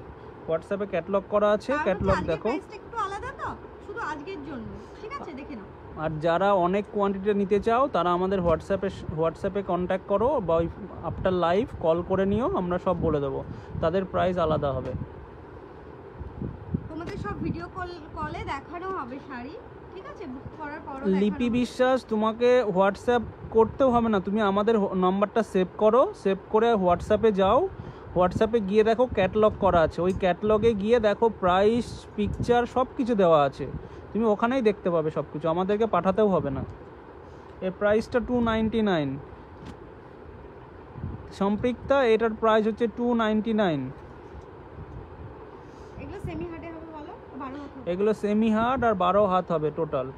হোয়াটসঅ্যাপে ক্যাটালগ করা আছে, ক্যাটালগ দেখো। প্রাইসটা একটু আলাদা তো, শুধু আজকের জন্য, ঠিক আছে? দেখে নাও। আর যারা অনেক কোয়ান্টিটি নিতে চাও তারা আমাদের হোয়াটসঅ্যাপে কন্ট্যাক্ট করো, বা ওই আফটার লাইভ কল করে নিও, আমরা সব বলে দেবো। তাদের প্রাইস আলাদা হবে। তোমাদের সব ভিডিও কলে দেখানো হবে শাড়ি, ঠিক আছে? বুক করার পর লিপি বিশ্বাস, তোমাকে হোয়াটসঅ্যাপ করতেও হবে না, তুমি আমাদের নাম্বারটা সেভ করো, সেভ করে হোয়াটসঅ্যাপে যাও, হোয়াটসঅ্যাপে গিয়ে দেখো ক্যাটালগ করা আছে, ওই ক্যাটালগে গিয়ে দেখো প্রাইস, পিকচার সব কিছু দেওয়া আছে, তুমি ওখানেই দেখতে পাবে সব কিছু, আমাদেরকে পাঠাতেও হবে না। এর প্রাইসটা 299। সম্পৃক্তা, এটার প্রাইস হচ্ছে 299। এগুলো সেমি হার্ডে হবে বলো, 12 হাত হবে। এগুলো সেমি হার্ড আর 12 হাত হবে টোটাল।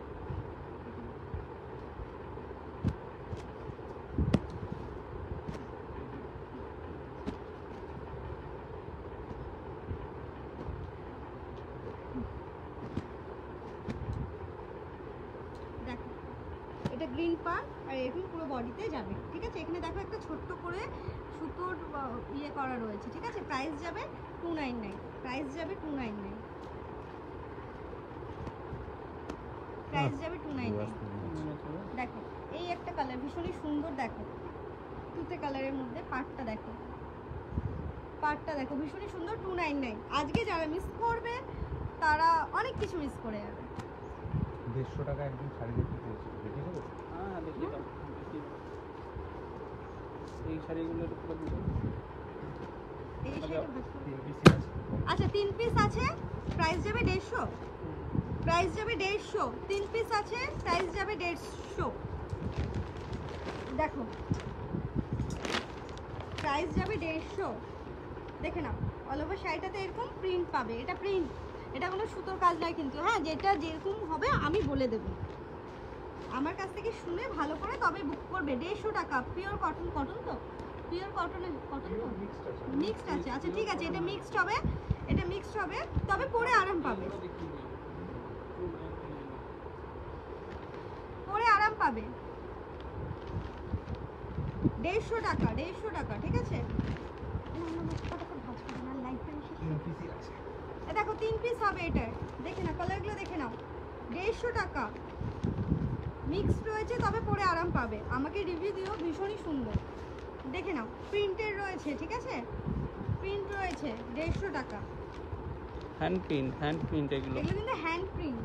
দেখো এটা গ্রিন পার্ট আর এরকম পুরো বডিতে যাবে, ঠিক আছে? এখানে দেখো একটা ছোট্ট করে সুতোর ইয়ে করা রয়েছে, ঠিক আছে? প্রাইস যাবে 299, প্রাইস যাবে 299, প্রাইস যাবে 299। দেখো এই একটা কালার ভীষণই সুন্দর, দেখো তুতে কালারের মধ্যে পাটটা দেখো, পাটটা দেখো ভীষণই সুন্দর, 299। আজকে যারা মিস করবে তারা অনেক কিছু মিস করে যাবে। 150 টাকা একদম শাড়ি দেখতে চেয়েছি, দেখে দেবো? হ্যাঁ দেখিয়ে দাও, এই শাড়িগুলোর পুরো দিতে। এই শাড়িটা ভাঁজ করো। 3 পিসই আছে। আচ্ছা 3 পিস আছে, প্রাইস যাবে 150, প্রাইস যাবে 150। 3 পিস আছে, প্রাইস যাবে 150। দেখো প্রাইস যাবে 150, দেখে নাও। অল ওভার শাড়িটাতে এরকম প্রিন্ট পাবে, এটা প্রিন্ট, এটা কোনো সুতোর কাজ নয় কিন্তু, হ্যাঁ? যেটা যেরকম হবে আমি বলে দেবো, আমার কাছ থেকে শুনে ভালো করে তবে বুক করবে। 150 টাকা, পিওর কটন, কটন তো পিওর কটনের, কটন তো মিক্সড আছে। আচ্ছা ঠিক আছে, এটা মিক্সড হবে, এটা মিক্সড হবে, তবে পরে আরাম পাবে, পরে আরাম পাবে। 150 টাকা, 150 টাকা, ঠিক আছে? দেখো 3 পিস হবে এটার, দেখে নাও কালারগুলো, দেখে নাও। 150 টাকা, মিক্সড রয়েছে, তবে পরে আরাম পাবে। আমাকে রিভিউ দিও, ভীষণই সুন্দর, দেখে নাও। প্রিন্টের রয়েছে, ঠিক আছে? প্রিন্ট রয়েছে, 150 টাকা। হ্যান্ড প্রিন্ট এগুলো। এগুলো কিন্তু হ্যান্ড প্রিন্ট।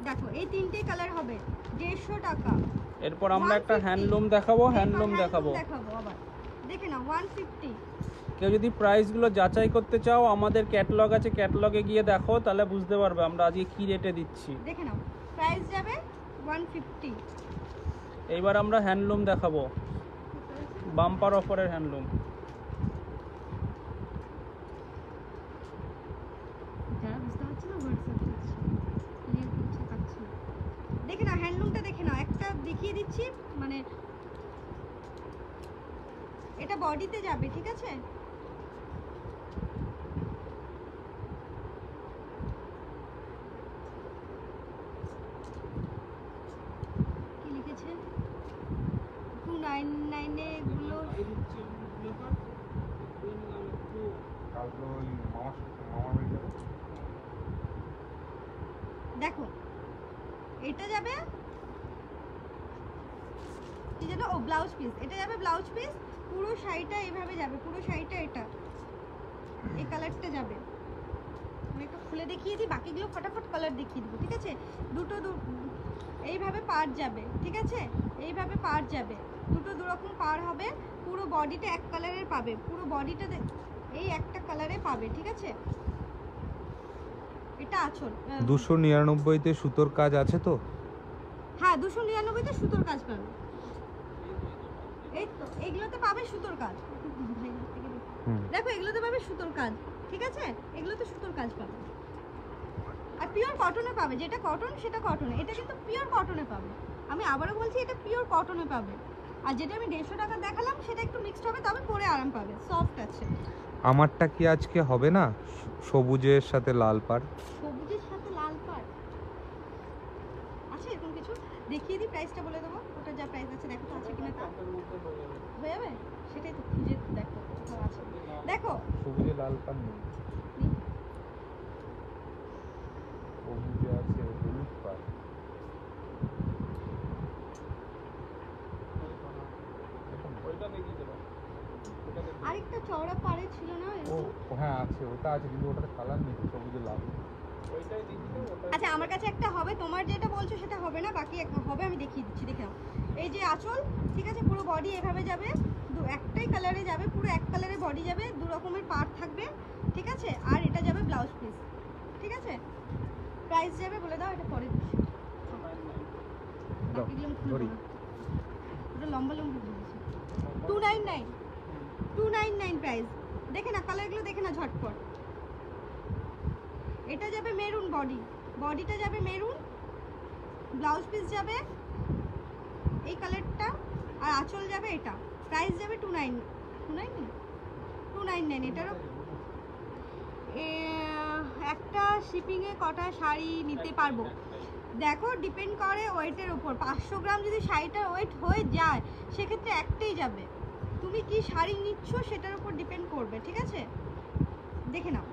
দেখো এই তিনটে কালার হবে, 150 টাকা। এরপর আমরা একটা হ্যান্ডলুম দেখাবো, দেখাবো আবার, দেখে নাও 150। কেউ যদি প্রাইসগুলো যাচাই করতে চাও, আমাদের ক্যাটালগ আছে, ক্যাটালগে গিয়ে দেখো, তাহলে বুঝতে পারবে আমরা আজকে কি রেটে দিচ্ছি। দেখে নাও প্রাইস যাবে 150। এইবার আমরা হ্যান্ডলুম দেখাবো, বাম্পার অফারের হ্যান্ডলুম। পাচ্ছে না, হোয়াটসঅ্যাপ করছে, ক্লিয়ার করছে, পাচ্ছে না। দেখে নাও হ্যান্ডলুমটা, দেখে নাও, একটা দেখিয়ে দিচ্ছি, মানে এটা বডিতে যাবে, ঠিক আছে? কি লিখেছে 299 এ এগুলো? কালকে ওই মামার বাড়ি যাবে। দেখো এটা যাবে কি যেন, ও ব্লাউজ পিস, এটা যাবে ব্লাউজ পিস, পুরো শাড়িটা এইভাবে যাবে, পুরো শাড়িটা এটা এই কালারটা যাবে। আমি একটু খুলে দেখিয়ে দিই, বাকিগুলো ফটাফট কালার দেখিয়ে দিব, ঠিক আছে? দুটো এইভাবে পার যাবে, ঠিক আছে? এইভাবে পার যাবে, দুটো দুরকম পার হবে, পুরো বডিটা এক কালারের পাবে, পুরো বডিটা এই একটা কালারে পাবে, ঠিক আছে? এটা আঁচল। 299-তে সুতোর কাজ আছে তো? হ্যাঁ 299-তে সুতোর কাজ পাবে, এই তো এগুলোতে পাবে সুতোর কাজ। দেখো এগুলোতে পাবে সুতোর কাজ, ঠিক আছে? এগুলোতে সুতোর কাজ পাবে, আর পিওর কটনে পাবে, যেটা কটন সেটা কটনে, এটা কিন্তু পিওর কটনে পাবে। আমি আবারও বলছি এটা পিওর কটনে পাবে, আর যেটা আমি 150 টাকা দেখালাম সেটা একটু মিক্সড হবে, তবে পরে আরাম পাবে, সফট আছে। আমারটা কি আজকে হবে না সবুজের সাথে লাল পাড়? সবুজের সাথে লাল পাড় আছে এরকম কিছু? দেখিয়ে দিই, প্রাইসটা বলে দেবো, ওটা যা প্রাইস আছে দেখো তো আছে কিনা, তা হয়ে যাবে, সেটাই তো খুঁজে দেখো কোথাও আছে, দেখো সবুজে লাল পাড় নেই, সবুজে আছে হলুদ পাড়। আরেকটা চওড়া পাড়ে ছিল না ও এরকম? হ্যাঁ আছে, ওটা আছে, কিন্তু ওটাতে কালার নেই, সবুজে লাল। আচ্ছা আমার কাছে একটা হবে, তোমার যেটা বলছো সেটা হবে না, বাকি একটা হবে, আমি দেখিয়ে দিচ্ছি, দেখে নাও। এই যে আঁচল, ঠিক আছে? পুরো বডি এভাবে যাবে, একটাই কালারে যাবে, পুরো এক কালারে বডি যাবে, দু রকমের পার্ট থাকবে, ঠিক আছে? আর এটা যাবে ব্লাউজ পিস, ঠিক আছে? প্রাইস যাবে বলে দাও, এটা পরে দিচ্ছি, বাকিগুলো আমি খুলবো না, ওটা লম্বা লম্বি বলেছি। 299, 299 প্রাইস। দেখে না কালারগুলো, দেখে না ঝটপট। এটা যাবে মেরুন, বডিটা যাবে মেরুন, ব্লাউজ পিস যাবে এই কালারটা, আর আঁচল যাবে এটা। প্রাইস যাবে 299, এটারও একটা শিপিংয়ে কটা শাড়ি নিতে পারবো? দেখো ডিপেন্ড করে ওয়েটের উপর, 500 গ্রাম যদি শাড়িটার ওয়েট হয়ে যায় সেক্ষেত্রে একটাই যাবে, তুমি কি শাড়ি নিচ্ছ সেটার উপর ডিপেন্ড করবে, ঠিক আছে? দেখে নাও,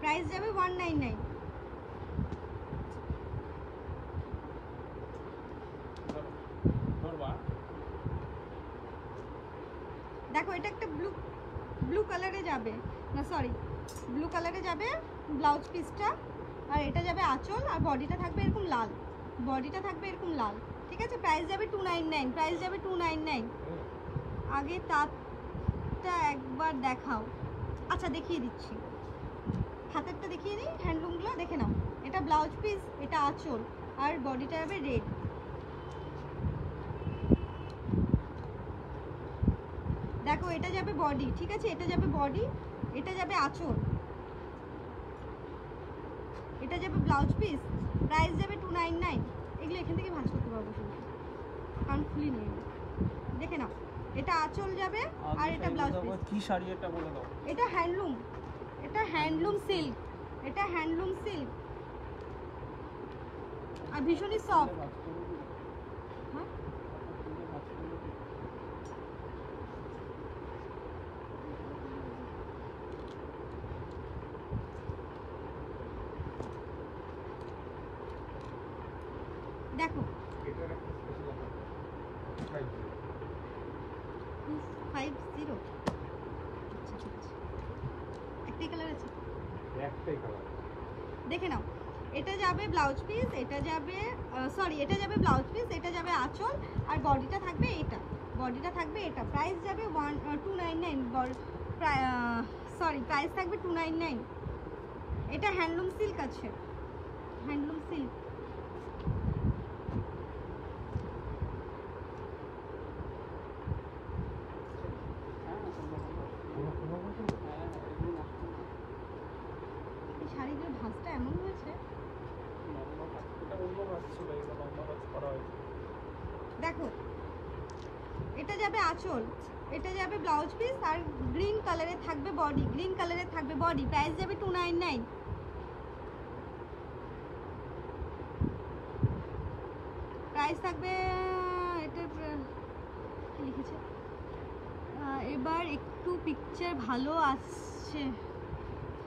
প্রাইস যাবে 199। দেখো এটা একটা ব্লু কালারে যাবে, না সরি ব্লু কালারে যাবে ব্লাউজ পিসটা, আর এটা যাবে আঁচল, আর বডিটা থাকবে এরকম লাল, ঠিক আছে? প্রাইস যাবে 299, প্রাইস যাবে 299। আগে তারটা একবার দেখাও। আচ্ছা দেখিয়ে দিচ্ছি, হাতেরটা দেখিয়ে দিই, হ্যান্ডলুমগুলো দেখে নাও। এটা ব্লাউজ পিস, এটা আঁচল, আর বডিটা যাবে রেড। দেখো এটা যাবে বডি, ঠিক আছে? এটা যাবে বডি, এটা যাবে আঁচল, এটা যাবে ব্লাউজ পিস, প্রাইস যাবে 299। এগুলো এখান থেকে ভাঁজ করতে পারবো শুধু, কারণ খুলি নেই, দেখে নাও। এটা আঁচল যাবে, আর এটা ব্লাউজ পিস। কি শাড়ি এটা বলে দাও? এটা হ্যান্ডলুম, সিল্ক, এটা হ্যান্ডলুম সিল্ক, আর ভীষণই সফট। হ্যাঁ দেখো 250, আচ্ছা ঠিক আছে, একটাই কালার আছে, একটাই কালার। দেখে নাও। এটা যাবে ব্লাউজ পিস, এটা যাবে এটা যাবে ব্লাউজ পিস, এটা যাবে আঁচল, আর বডিটা থাকবে এটা, প্রাইস যাবে 299, প্রাইস থাকবে 299। এটা হ্যান্ডলুম সিল্ক আছে, হ্যান্ডলুম সিল্ক। যাবে আঁচল, এটা যাবে ব্লাউজ পিস, আর গ্রিন কালারে থাকবে বডি, গ্রিন কালারে থাকবে বডি। প্রাইস যাবে 299। প্রাইস থাকবে, এটা কি লিখেছে, এবার একটু পিকচার ভালো আসছে।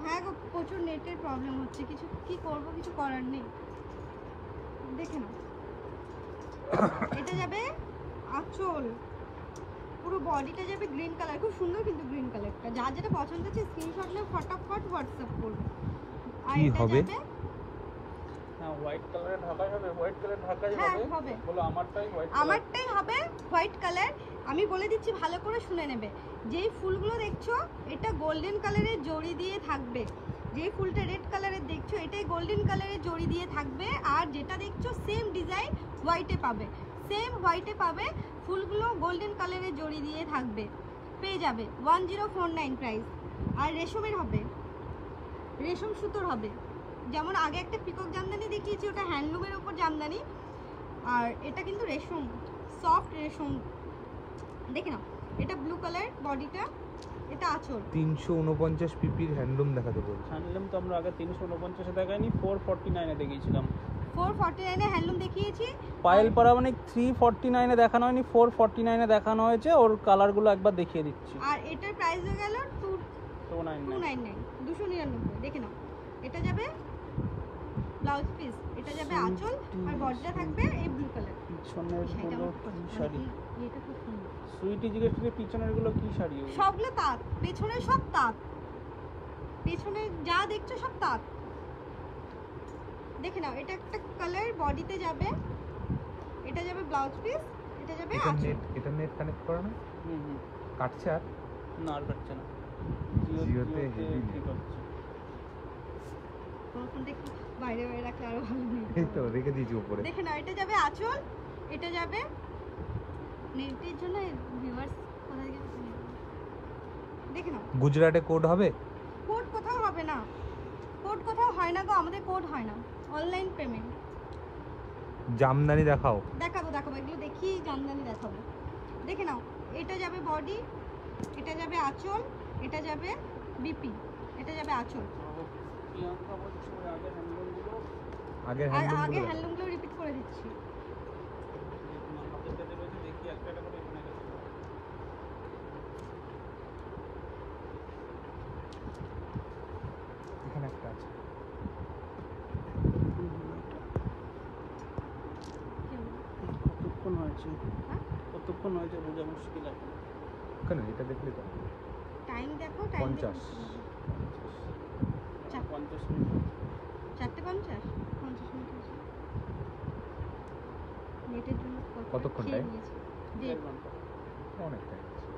হ্যাঁ গো, প্রচুর নেটের প্রবলেম হচ্ছে, কিছু কি করব, কিছু করার নেই। দেখে নাও, এটা যাবে আঁচল, পুরো বডিটা যাবে গ্রিন কালার, খুব সুন্দর কিন্তু গ্রিন কালারটা। যার যেটা পছন্দ হচ্ছে স্ক্রিনশট নিয়ে ফটাফট হোয়াটসঅ্যাপ করবে। আর কি এটা হবে? যাবে, হ্যাঁ হোয়াইট কালারে ঢাকাই হবে, হোয়াইট কালার ঢাকাই হ্যাঁ, হবে। হবে। বলো আমারটাই হোয়াইট, আমারটাই হবে হোয়াইট কালার। আমি বলে দিচ্ছি, ভালো করে শুনে নেবে। যেই ফুলগুলো দেখছো এটা গোল্ডেন কালারের জড়ি দিয়ে থাকবে, যেই ফুলটা রেড কালারের দেখছো এটাই গোল্ডেন কালারের জড়ি দিয়ে থাকবে, আর যেটা দেখছো সেম ডিজাইন হোয়াইটে পাবে, সেম হোয়াইটে পাবে, ফুলগুলো গোল্ডেন কালারের জড়ি দিয়ে থাকবে। পেয়ে যাবে 1049 প্রাইস। আর রেশমের হবে, রেশম সুতোর হবে। যেমন আগে একটা পিকক জামদানি দেখিয়েছি, ওটা হ্যান্ডলুমের ওপর জামদানি, আর এটা কিন্তু রেশম, সফট রেশম। দেখে নাও, এটা ব্লু কালার বডিটা, এটা আঁচল। 349 পিপির হ্যান্ডলুম দেখাতে বলছে। হ্যান্ডলুম তো আমরা আগে 349-এ দেখাইনি, 449-এ দেখিয়েছিলাম। 449 এ হ্যান্ডলুম দেখিয়েছি। পায়েল পারামানিক 349-এ দেখানো হয়নি, 449-এ দেখানো হয়েছে। ওর কালারগুলো একবার দেখিয়ে দিচ্ছি। আর এটার প্রাইস হয়ে গেল 299। 299। দেখে নাও, এটা যাবে ব্লাউজ পিস, এটা যাবে আঁচল, আর বডিটা থাকবে এই ব্লু কালার। পিছনের শাড়িটা গুলো আমার কি শাড়ি? এটা খুব সুন্দর। সুইটি জিজ্ঞেস করে পিছনের গুলো কি শাড়ি? সবগুলো তাঁত, পেছনে সব তাঁত, পেছনে যা দেখছো সব তাঁত। দেখে নাও, এটা একটা কালার বডিতে যাবে, এটা যাবে ব্লাউজ পিস, এটা যাবে আঁচল। এটা নেট কানেক্ট করা না? হুম কাটছে আর? না আর কাটছে না, জিওতে হেভি ঠিক হচ্ছে। ফোনটা একটু বাইরে বাইরে রাখলে আরো ভালো নেই। এই তো রেখে দিয়েছি উপরে। দেখে নাও, এটা যাবে আঁচল, এটা যাবে নেটের জন্য ভিউয়ার্স কোথায় গেছে দেখে নাও। গুজরাটে কোড হবে? কোড কোথাও হবে না, কোড কোথাও হয় না গো, আমাদের কোড হয় না, অনলাইন পেমেন্ট। জামদানি দেখাও। দেখাবো এগুলো দেখি, জামদানি দেখাবো। দেখে নাও, এটা যাবে বডি, এটা যাবে আঁচল, এটা যাবে বিপি, এটা যাবে আঁচল। প্রিয়াঙ্কা বলছে ওই আগের হ্যান্ডলুমগুলো, আগের আর হ্যান্ডলুম আগে হ্যান্ডলুমগুলো রিপিট করে দিচ্ছি। আমাদের কাছে রয়েছে, দেখি একটা একটা করে এখানে গেছে। এখানে একটা আছে। কতক্ষণ হয়েছে, হ্যাঁ? কতক্ষণ হয়েছে বোঝা মুশকিল এখন। ওখানে এটা দেখলে তো টাইম দেখো, টাইম 50। 50 মিনিট। 4:50, 50 মিনিট হয়েছে। নেটের জন্য কতক্ষণ খেয়ে time? নিয়েছি। 1.5 ঘন্টা। অনেক টাইম আছে।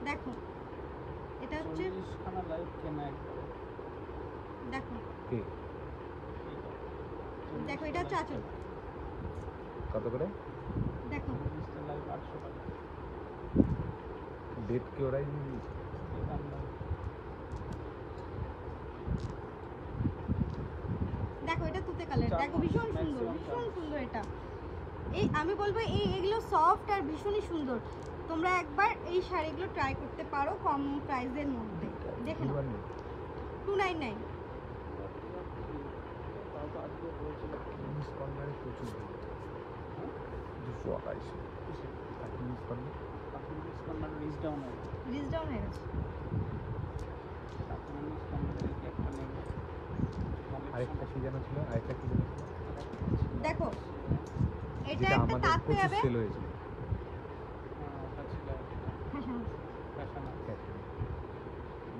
দেখো, এটা হচ্ছে, 40খানা লাইভ কেনা একবারে। দেখো কে দেখো, এটা হচ্ছে আঁচল। কত করে? দেখো, লাইভ 800 টাকা। ডেট কি ওরাই দিয়ে দিয়েছে? দেখো এটা তুতে কালার, চার দেখো মাস, ভীষণ সুন্দর, maximum ভীষণ চার মাস। সুন্দর এটা। এই আমি বলবো এগুলো সফট আর ভীষণই সুন্দর। তোমরা একবার এই শাড়িগুলো ট্রাই করতে পারো কম প্রাইসের মধ্যে। দেখে নাও, 299। ইংলিশ কর্নারে প্রচুর ভিড়। 228 আর ইংলিশ কর্নার রিচ ডাউন হয়ে গেছে। আরেকটা কি যেন ছিল, আরেকটা কি যেন ছিল, দেখো, এটা যেটা একটা আমাদের তাঁত প্রচুর যাবে। সেল হয়েছিল।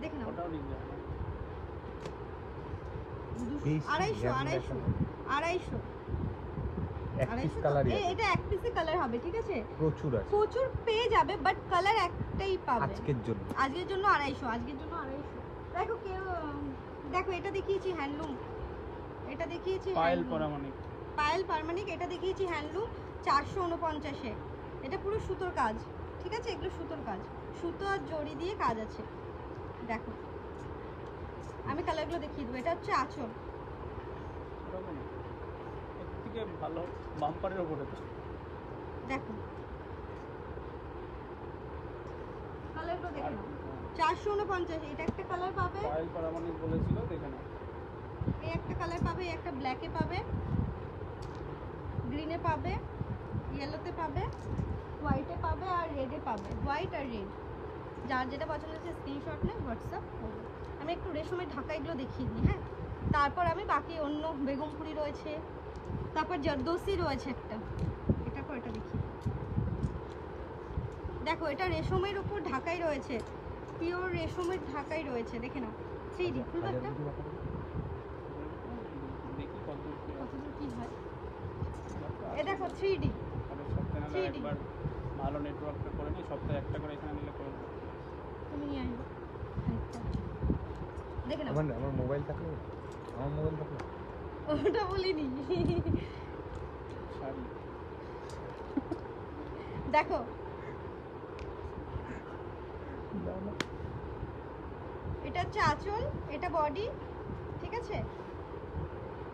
দেখে নাও, ওটাও ডিজাইন। 250, 250 এক পিস কালারই আছে, এটা এক পিসে কালার হবে, ঠিক আছে? প্রচুর আছে প্রচুর পেয়ে যাবে, বাট কালার একটাই পাবে আজকের জন্য। আজকের জন্য 250। দেখো কেউ, দেখো এটা দেখিয়েছি হ্যান্ডলুম, এটা দেখিয়েছি পায়েল handloom। পারামানিক। পায়েল পারমানিক, এটা দেখিয়েছি হ্যান্ডলুম 449-এ। এটা পুরো সুতোর কাজ, ঠিক আছে? এগুলো সুতোর কাজ, সুতো আর জড়ি দিয়ে কাজ আছে। দেখো আমি কালারগুলো দেখিয়ে দেবো। এটা হচ্ছে আঁচল, ওরকম এর থেকে ভালো বাম্পারের উপরে তো। দেখো দেখে নাও 449, এটা একটা কালার পাবে, পায়েল পারামানিক বলেছিল, দেখে নাও। এই একটা কালার পাবে, এই একটা ব্ল্যাকে পাবে, গ্রিনে পাবে, ইয়েলোতে পাবে, হোয়াইটে পাবে আর রেডে পাবে, হোয়াইট আর রেড। যার যেটা পছন্দ হচ্ছে স্ক্রিনশট নেই, হোয়াটসঅ্যাপ করবে। আমি একটু রেশমের ঢাকাইগুলো দেখিয়ে দিই, হ্যাঁ, তারপর আমি বাকি অন্য বেগমপুরি রয়েছে, তারপর জর্দোসি রয়েছে একটা, এটা পর এটা দেখি। দেখো এটা রেশমের উপর ঢাকাই রয়েছে, পিওর রেশমের ঢাকাই রয়েছে, দেখে নাও। 3D খুলবে একটা, দেখি কতদূর কি আছে। কতদূর কি হয়। এ দেখো 3D, আরে সপ্তাহে না 3D একবার ভালো নেটওয়ার্কটা করে নিই, সপ্তাহে একটা করে এখানে নিলে করে দেবো। তুমি নিয়ে আসবে আচ্ছা। দেখে নাও, আমার মোবাইল থাকলে, আমার মোবাইল থাকলে ওটা বলিনি। শাড়ি দেখো এটা হচ্ছে আঁচল, এটা বডি, ঠিক আছে,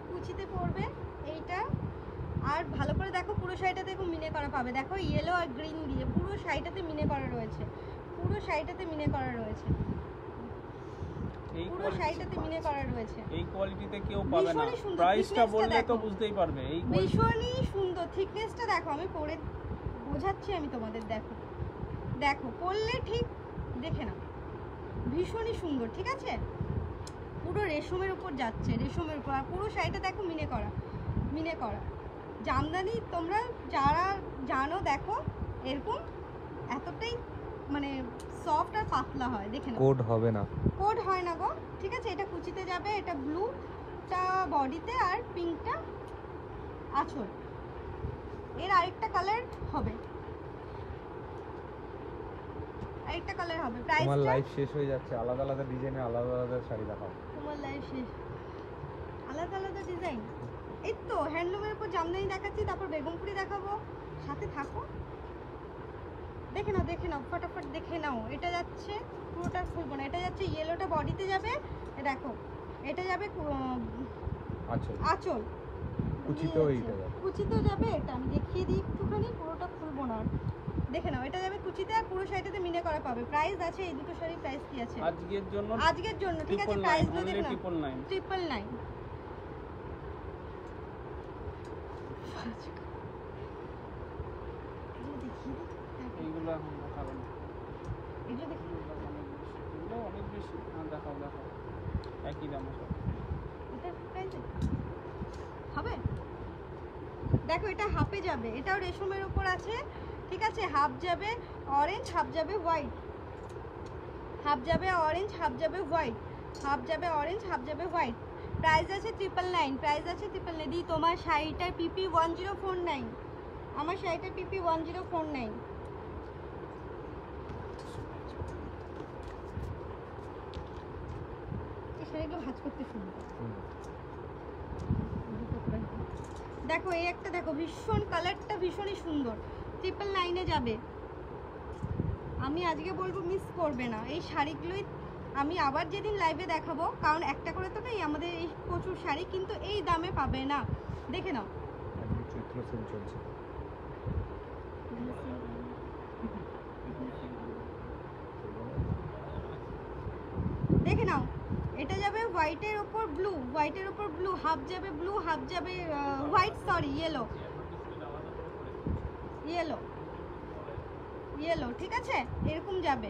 কুচিতে পড়বে এইটা। আর ভালো করে দেখো পুরো শাড়িটাতে দেখো মিনে করা পাবে, দেখো ইয়েলো আর গ্রিন দিয়ে পুরো শাড়িটাতে মিনে করা রয়েছে, পুরো শাড়িটাতে মিনে করা রয়েছে, এই পুরো শাড়িটাতে মিনে করা রয়েছে। এই কোয়ালিটিতে কেউ পাবে না, ভীষণই সুন্দর, প্রাইসটা thickness-টা বললে তো দেখো। বুঝতেই পারবে। এই quality- ভীষণই সুন্দর, থিকনেসটা দেখো, আমি পরে বোঝাচ্ছি আমি তোমাদের, দেখো দেখো পরলে ঠিক দেখে নাও, ভীষণই সুন্দর, ঠিক আছে, পুরো রেশমের উপর যাচ্ছে, রেশমের উপর। আর পুরো শাড়িটা দেখো মিনে করা, মিনে করা জামদানি। তোমরা যারা জানো দেখো এরকম এতটাই মানে সফট আর পাতলা হয়, দেখে নাও। কোড হবে না, কোড হয় না গো, ঠিক আছে। এটা কুচিতে যাবে, এটা ব্লুটা বডিতে আর পিঙ্কটা আঁচল। এর আরেকটা কালার হবে, আরেকটা কালার হবে। তোমার প্রাইসটা লাইফ শেষ হয়ে যাচ্ছে, আলাদা আলাদা ডিজাইনে আলাদা আলাদা শাড়ি দেখাও। তোমার লাইফ শেষ, আলাদা আলাদা ডিজাইন। এই তো হ্যান্ডলুমের উপর জামদানি দেখাচ্ছি, তারপর বেগমপুরি দেখাবো, সাথে থাকো। দেখে নাও, দেখে নাও, ফটাফট দেখে নাও। এটা যাচ্ছে, পুরোটা খুলবো না, এটা যাচ্ছে ইয়েলোটা বডিতে যাবে, এ দেখো এটা যাবে আচ্ছা, আঁচল, কুচিতেও এইটা যাবে। কুচিতেও যাবে। এটা আমি দেখিয়ে দিই একটুখানি, পুরোটা খুলবো না আর। দেখে নাও, এটা যাবে কুচিতে আর পুরো শাড়িটাতে মিনে করা পাবে। প্রাইস আছে, এই দুটো শাড়ির প্রাইস কি আছে আজকের জন্য আজকের জন্য, ঠিক আছে। প্রাইসগুলো দেখে নাও, 999 999। এইগুলো এখন দেখাবো না, এগুলো দেখি, এগুলো অনেক বেশি। হ্যাঁ দেখাও দেখাও, একই দাম সব। এটা প্রাইস হবে। দেখো এটা হাফে যাবে, এটাও রেশমের উপর আছে, ঠিক আছে। হাফ যাবে অরেঞ্জ, হাফ যাবে হোয়াইট, হাফ যাবে অরেঞ্জ, হাফ যাবে হোয়াইট, হাফ যাবে অরেঞ্জ, হাফ যাবে হোয়াইট। প্রাইস আছে 999, প্রাইস আছে 999। দি তোমার শাড়িটার পিপি 1049, আমার শাড়িটার পিপি 1049। এই শাড়িগুলো ভাঁজ করতে সুন্দর। দেখো এই একটা দেখো, ভীষণ কালারটা ভীষণই সুন্দর, 999-এ যাবে। আমি আজকে বলবো মিস করবে না এই শাড়িগুলোই। আমি আবার যেদিন লাইভে দেখাবো, কারণ একটা করে তো নেই আমাদের এই প্রচুর শাড়ি, কিন্তু এই দামে পাবে না। দেখে নাও, একদম চৈত্র সেল চলছে। দেখে নাও, এটা যাবে হোয়াইটের ওপর ব্লু, হোয়াইটের ওপর ব্লু, হাফ যাবে ব্লু, হাফ যাবে white, sorry yellow, yellow, yellow, ঠিক আছে, এরকম যাবে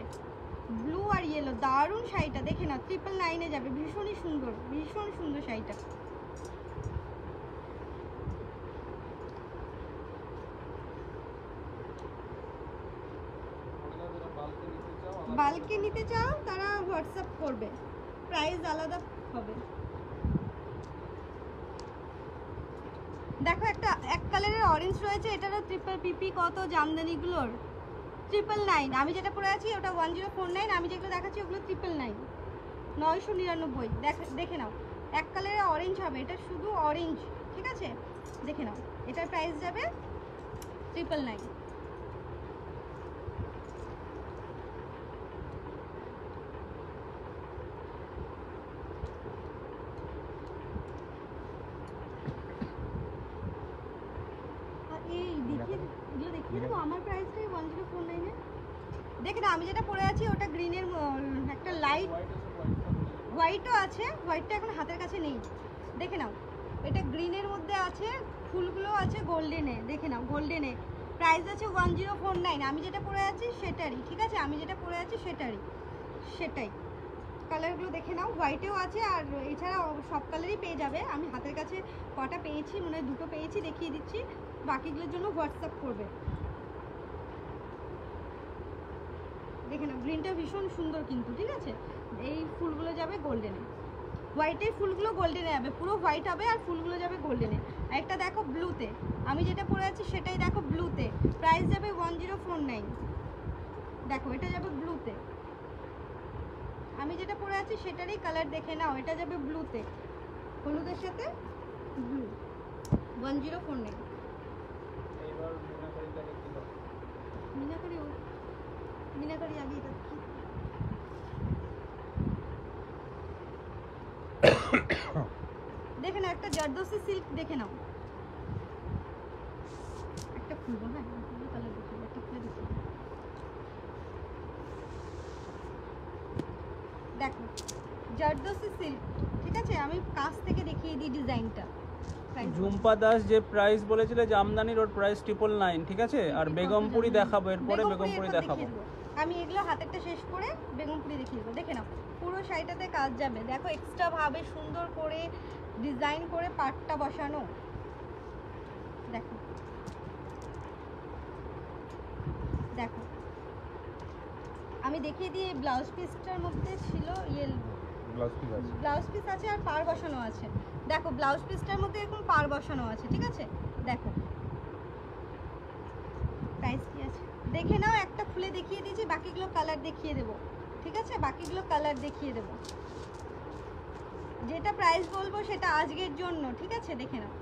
ব্লু আর ইয়েলো। দারুণ শাড়িটা, দেখে নাও, 999-এ যাবে। ভীষণই সুন্দর, ভীষণ সুন্দর শাড়িটা। বাল্কে নিতে চাও তারা হোয়াটসঅ্যাপ করবে, প্রাইস আলাদা হবে। দেখো একটা এক কালারের অরেঞ্জ রয়েছে, এটারও ট্রিপল পিপি কত জামদানিগুলোর 999। আমি যেটা পরে আছি ওটা 1049, আমি যেগুলো দেখাচ্ছি ওগুলো 999, 999। দেখে নাও, এক কালারের অরেঞ্জ হবে, এটা শুধু অরেঞ্জ, ঠিক আছে। দেখে নাও, এটার প্রাইস যাবে 999। এই দেখিয়ে, এগুলো দেখিয়ে দেবো। আমার প্রাইসটাই 1049-এ। দেখে না আমি যেটা পরে আছি ওটা গ্রিনের একটা লাইট হোয়াইটও আছে, হোয়াইটটা এখন হাতের কাছে নেই। দেখে নাও এটা গ্রিনের মধ্যে আছে, ফুলগুলো আছে গোল্ডেনে। দেখে নাও গোল্ডেনে, প্রাইস আছে 1049। আমি যেটা পরে আছি সেটারই, ঠিক আছে, আমি যেটা পরে আছি সেটাই। কালারগুলো দেখে নাও, হোয়াইটেও আছে আর এছাড়া সব কালারই পেয়ে যাবে। আমি হাতের কাছে কটা পেয়েছি, মনে হয় 2টো পেয়েছি, দেখিয়ে দিচ্ছি। বাকিগুলোর জন্য হোয়াটসঅ্যাপ করবে। দেখে নাও গ্রিনটা ভীষণ সুন্দর কিন্তু, ঠিক আছে। এই ফুলগুলো যাবে গোল্ডেনে, হোয়াইটের ফুলগুলো গোল্ডেনে যাবে, পুরো হোয়াইট হবে আর ফুলগুলো যাবে গোল্ডেনে। আর একটা দেখো ব্লুতে, আমি যেটা পরে আছি সেটাই দেখো ব্লুতে, প্রাইস যাবে 1049। দেখো এটা যাবে ব্লুতে, আমি যেটা পরে আছি সেটারই কালার দেখে নাও, এটা যাবে ব্লুতে, হলুদের সাথে ব্লু, 1049। এইবার মিনাকারিটাকে কি হবে? মিনাকারি আগে এটা কি দেখে নাও, একটা জারদোসি সিল্ক দেখে নাও, একটা খুলবো, হ্যাঁ কালার দেখে একটা খুলে দেখো। দেখো জারদোসি সিল্ক, ঠিক আছে, আমি কাছ থেকে দেখিয়ে দিই ডিজাইনটা। ঝুম্পা দাস যে প্রাইস বলেছিলে জামদানির, ওর প্রাইস 999, ঠিক আছে। আর বেগমপুরি দেখাবো, এরপরে বেগমপুরি দেখাবো। আমি এগুলো হাতেরটা শেষ করে বেগমপুরি দেখিয়ে দেবো। দেখে নাও পুরো শাড়িটাতে কাজ যাবে, দেখো এক্সট্রা ভাবে সুন্দর করে ডিজাইন করে পাটটা বসানো। দেখো দেখো আমি দেখিয়ে দিই, ব্লাউজ পিসটার মধ্যে ছিল ব্লাউজ পিস আছে আর পাড় বসানো আছে। দেখো ব্লাউজ পিসটার মধ্যে এরকম পাড় বসানো আছে, ঠিক আছে। দেখো প্রাইস কি আছে দেখে নাও, একটা খুলে দেখিয়ে দিয়েছি, বাকিগুলো কালার দেখিয়ে দেবো, ঠিক আছে, বাকিগুলো কালার দেখিয়ে দেবো। যেটা প্রাইস বলবো সেটা আজকের জন্য, ঠিক আছে। দেখে নাও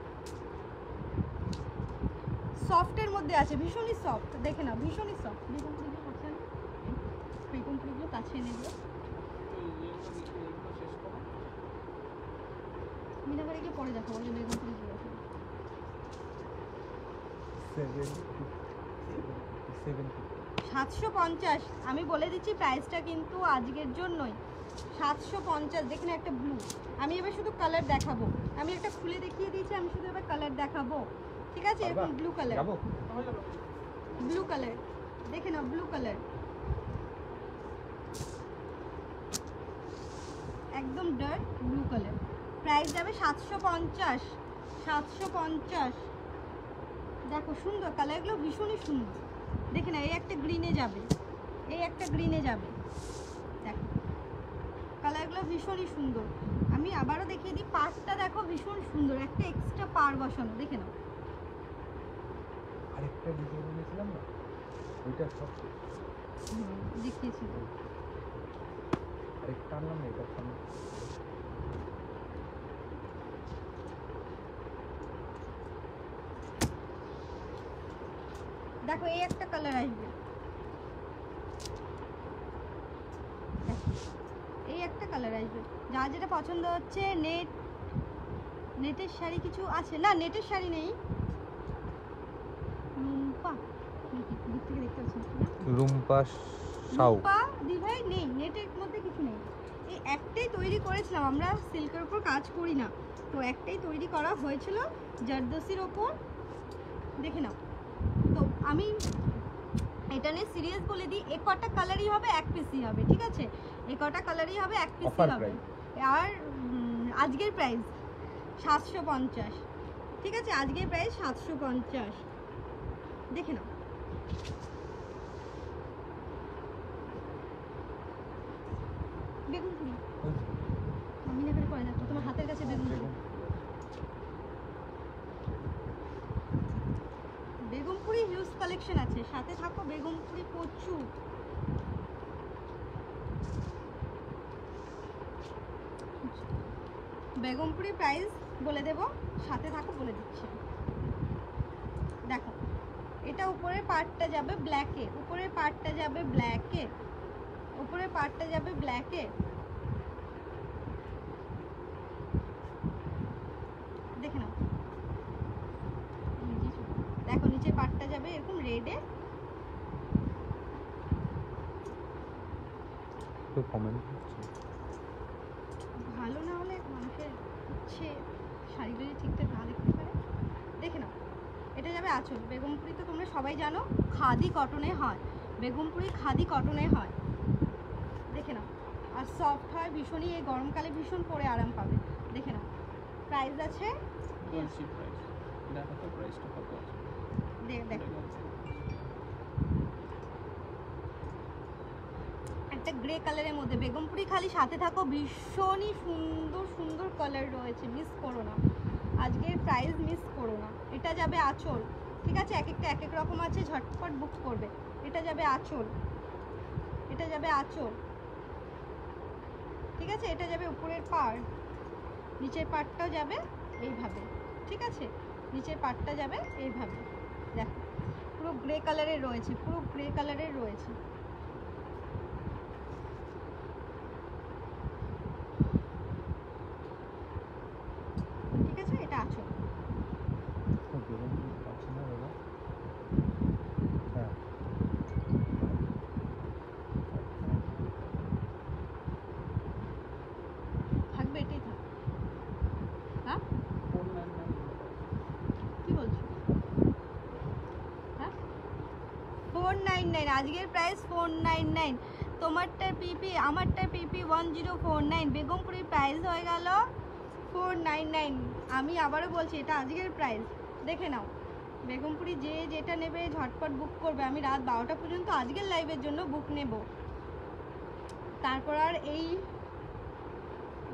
সফটের মধ্যে আছে, ভীষণই সফট, দেখে নাও ভীষণই সফট। বেগমপুরিগুলো কাছে এনে দিও, মিনাবাড়িকে পরে দেখো, বলে বেগমপুরিগুলো 750। আমি বলে দিচ্ছি প্রাইসটা কিন্তু আজকের জন্যই 750। দেখেন একটা ব্লু, আমি এবার শুধু কালার দেখাবো, আমি একটা খুলে দেখিয়ে দিয়েছি, আমি শুধু এবার কালার দেখাবো, ঠিক আছে। এরকম ব্লু কালার, ব্লু কালার দেখে নাও, ব্লু কালার একদম ডার্ক ব্লু কালার, প্রাইস যাবে 750। 750। দেখো সুন্দর কালারগুলো, ভীষণই সুন্দর। দেখে না এই একটা গ্রিনে যাবে, এই একটা গ্রিনে যাবে, দেখো কালারগুলো ভীষণই সুন্দর। আমি আবারও দেখিয়ে দিই, পাড়টা দেখো ভীষণ সুন্দর, একটা এক্সট্রা পাড় বসানো, দেখে নাও। আরেকটা ডিজাইন এনেছিলাম না, ওইটা সব দেখিয়েছি, আরেকটা আনলাম না, এটার সামনে দেখো এই একটা কালার আসবে, এই একটা কালার আসবে। যার যেটা পছন্দ হচ্ছে, নেটের শাড়ি কিছু আছে না, নেটের শাড়ি নেই, রুম্পা দূর থেকে দেখতে পাচ্ছি না, রুম্পা সাউ রুম্পা দিভাই নেই, নেটের মধ্যে কিছু নেই। এই একটাই তৈরি করেছিলাম, আমরা সিল্কের উপর কাজ করি না, তো একটাই তৈরি করা হয়েছিল জারদোসির ওপর, দেখে নাও। তো আমি এটা নিয়ে সিরিয়াস বলে দিই, এ কটা কালারই হবে, এক পিসই হবে, ঠিক আছে, এ কটা কালারই হবে, এক পিসই হবে। আর আজকের প্রাইস 750, ঠিক আছে, আজকের প্রাইস 750। দেখে নাও বেগুনপুরি, আমি না করে দেখো তোমার হাতের কাছে বেগুনপুরি, বেগমপুরি হিউজ কালেকশন আছে, সাথে থাকো বেগমপুরি প্রচুর। বেগমপুরি প্রাইস বলে দেব, সাথে থাকো বলে দিচ্ছি। দেখো এটা উপরের পার্টটা যাবে ব্ল্যাকে, উপরের পার্টটা যাবে ব্ল্যাকে, উপরের পার্টটা যাবে ব্ল্যাকে, দেখে নাও। দেখো নিচের পার্টটা যাবে এরকম রেডে, কেউ কমেন্ট করছে? ভালো না হলে মানুষের ইচ্ছে শাড়িটা যদি ঠিকঠাক না দেখতে পারে। দেখে নাও, এটা যাবে আঁচল। বেগমপুরি তো তোমরা সবাই জানো খাদি কটনে হয়, বেগমপুরি খাদি কটনে হয়। দেখে নাও, আর সফট হয় ভীষণই, এই গরমকালে ভীষণ পরে আরাম পাবে। দেখে নাও, প্রাইস আছে বলছি প্রাইস দেখো তো, প্রাইসটা কত আছে দেখো, একটা গ্রে কালারের মধ্যে বেগমপুরি। খালি সাথে থাকো, ভীষণই সুন্দর সুন্দর কালার রয়েছে, মিস করো না আজকের প্রাইস, মিস করো না। এটা যাবে আঁচল, ঠিক আছে? এক একটা এক এক রকম আছে, ঝটপট বুক করবে। এটা যাবে আঁচল, এটা যাবে আঁচল, ঠিক আছে? এটা যাবে উপরের পাড়, নিচের পাড়টাও যাবে এইভাবে, ঠিক আছে? নিচের পাড়টা যাবে এইভাবে। দেখো পুরো গ্রে কালারের রয়েছে, পুরো গ্রে কালারের রয়েছে। ঠিক আছে, এটা আঁচল। পাচ্ছি না দাদা। হ্যাঁ থাকবে, এটাই থাকবে। হ্যাঁ 499 কি বলছো? হ্যাঁ 499, আজকের প্রাইস 499। তোমারটার পিপি, আমারটার পিপি 1049। বেগমপুরির প্রাইস হয়ে গেল 499। আমি আবারও বলছি, এটা আজকের প্রাইস। দেখে নাও, বেগমপুরি যে যেটা নেবে ঝটপট বুক করবে। আমি রাত 12টা পর্যন্ত আজকের লাইভের জন্য বুক নেব, তারপর আর এই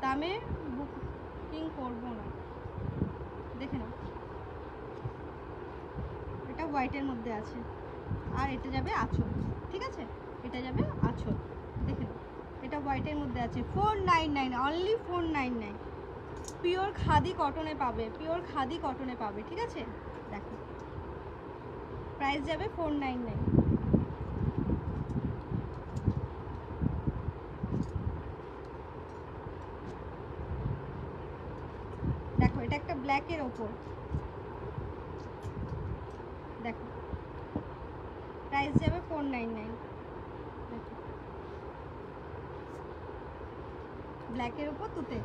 দামে বুকিং করবো না। দেখে নাও, এটা হোয়াইটের মধ্যে আছে, আর এটা যাবে আঁচল, ঠিক আছে? এটা যাবে আঁচল। দেখে নাও, এটা হোয়াইটের মধ্যে আছে। 499, অনলি 499। পিওর খাদি কটনে পাবে, পিওর খাদি কটনে পাবে, ঠিক আছে? দেখো প্রাইস যাবে 499। দেখো এটা একটা ব্ল্যাকের ওপর, দেখো প্রাইস যাবে 499। দেখো ব্ল্যাকের ওপর তুতে,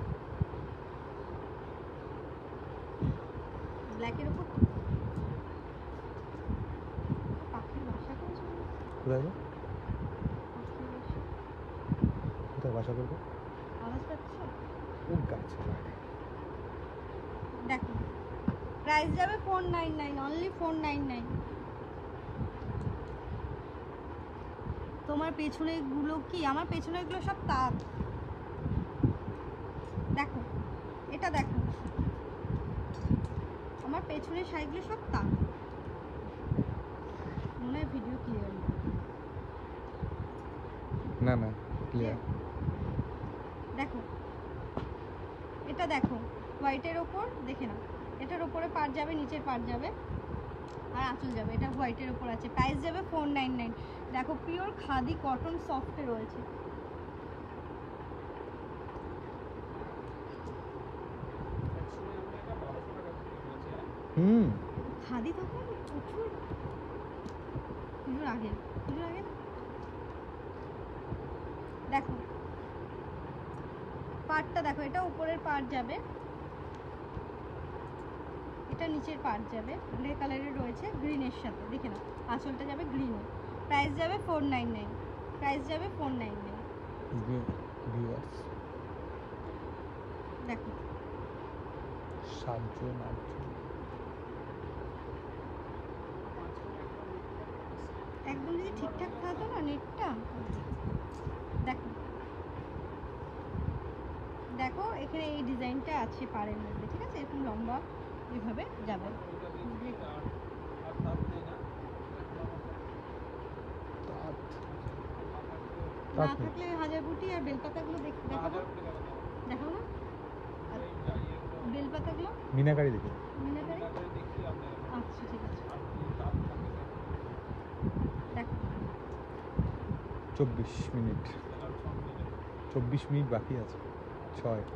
ব্ল্যাকের ওপর পাখির বাসা করেছে। কোথায় গো? পাখির বাসা কোথায় বাসা করবো? আওয়াজ পাচ্ছ? ও গাছে বাইরে। দেখো প্রাইস যাবে 499, অনলি 499। তোমার পেছনে গুলো কি? আমার পেছনে এগুলো সব তাক। দেখো এটা দেখো, আমার পেছনের শাড়িগুলো সব তাক। মনে হয় ভিডিও ক্লিয়ার না না ক্লিয়ার। দেখো এটা দেখো, হোয়াইটের ওপর। দেখে নাও, এটার ওপরে পাড় যাবে, নিচের পাড় যাবে, আর আঁচল যাবে। এটা হোয়াইটের ওপর আছে, প্রাইস যাবে 499। দেখো পিওর খাদি কটন সফটে রয়েছে। খাদি তখন প্রচুর, পুজোর আগে, পুজোর আগে না? দেখো পাড়টা দেখো, এটা উপরের পাড় যাবে, এটা নিচের পাড় যাবে। গ্রে কালারের রয়েছে গ্রিনের সাথে। দেখে নাও, আঁচলটা যাবে গ্রিনে। প্রাইস যাবে 499, প্রাইস যাবে 499। দেখো 7 জন 8 জন। একদম যদি ঠিকঠাক থাকতো না নেটটা। দেখো দেখো এখানে এই ডিজাইনটা আছে পাড়ের মধ্যে, ঠিক আছে? এরকম লম্বা এভাবে যাবে। না থাকলে হাজারপুটি আর বেলপাতাগুলো দেখাবো, দেখাবো না? বেলপাতাগুলো মিনাকারি দেখি। মিনাকারি, আচ্ছা ঠিক আছে। দেখো 24 মিনিট, 24 মিনিট বাকি আছে। 6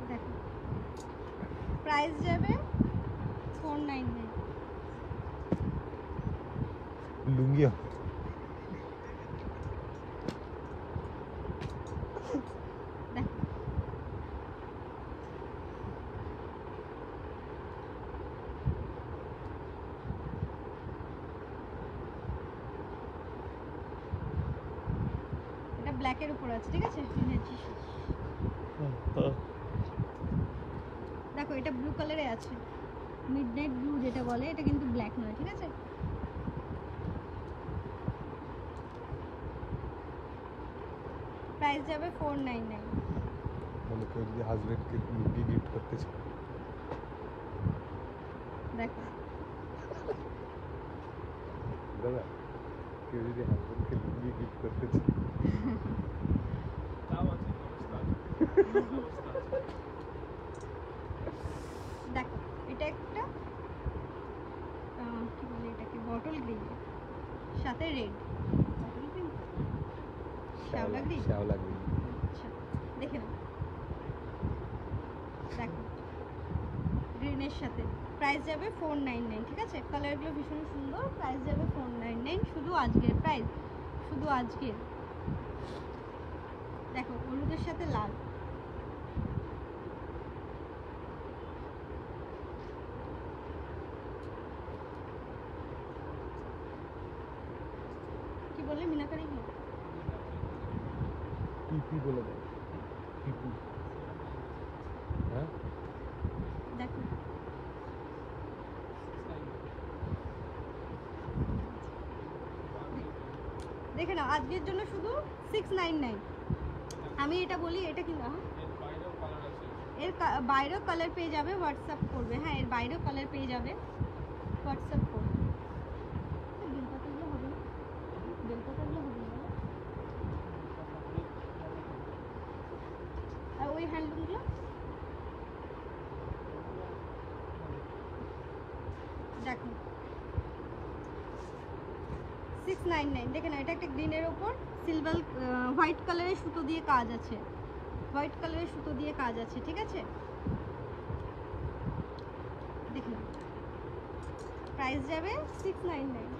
দেখো প্রাইস যাবে 499। লুঙ্গি ব্ল্যাকের উপর আছে, ঠিক আছে? দেখো এটা ব্লু কালারে আছে, মিডনাইট ব্লু যেটা বলে, এটা কিন্তু ব্ল্যাক নয়, ঠিক আছে? প্রাইস যাবে 499। বলে কেউ যদি হাজবেন্ডকে লুঙ্গি গিফট করতে চায়, দেখো দাদা কেউ যদি হাজবেন্ডকে লুঙ্গি গিফট করতে চায়, তাও আছে, ব্যবস্থা আছে, ব্যবস্থা আছে। দেখো এটা একটা কি বলে এটাকে, বটল গ্রিন সাথে রেড, বটল গ্রিন, শ্যাওলা গ্রিন, শ্যাওলা গ্রিন। আচ্ছা দেখে নাও, দেখো গ্রিনের সাথে। প্রাইস যাবে 499, ঠিক আছে? কালারগুলো ভীষণ সুন্দর। প্রাইস যাবে 499, শুধু আজকের প্রাইস, শুধু আজকের। দেখো হলুদের সাথে লাল, কি বললে মিনাকারি? কি পিপি বলে দেয়, পিপি। হ্যাঁ দেখো দেখে নাও, আজকের জন্য শুধু 699। আমি এটা বলি, এটা কিন্তু এর বাইরেও কালার আছে। এর বাইরেও কালার পেয়ে যাবে, হোয়াটসঅ্যাপ করবে। হ্যাঁ এর বাইরেও কালার পেয়ে যাবে, হোয়াটসঅ্যাপ করবে। বেলপাতাগুলো হবে না, বেলপাতাগুলো হবে না, আর ওই হ্যান্ডলুমগুলো দেখো 699। দেখে না, এটা একটা গ্রিনের ওপর সিলভার হোয়াইট কালারের সুতো দিয়ে কাজ আছে, হোয়াইট কালারের সুতো দিয়ে কাজ আছে, ঠিক আছে? দেখে নাও, প্রাইস যাবে 699।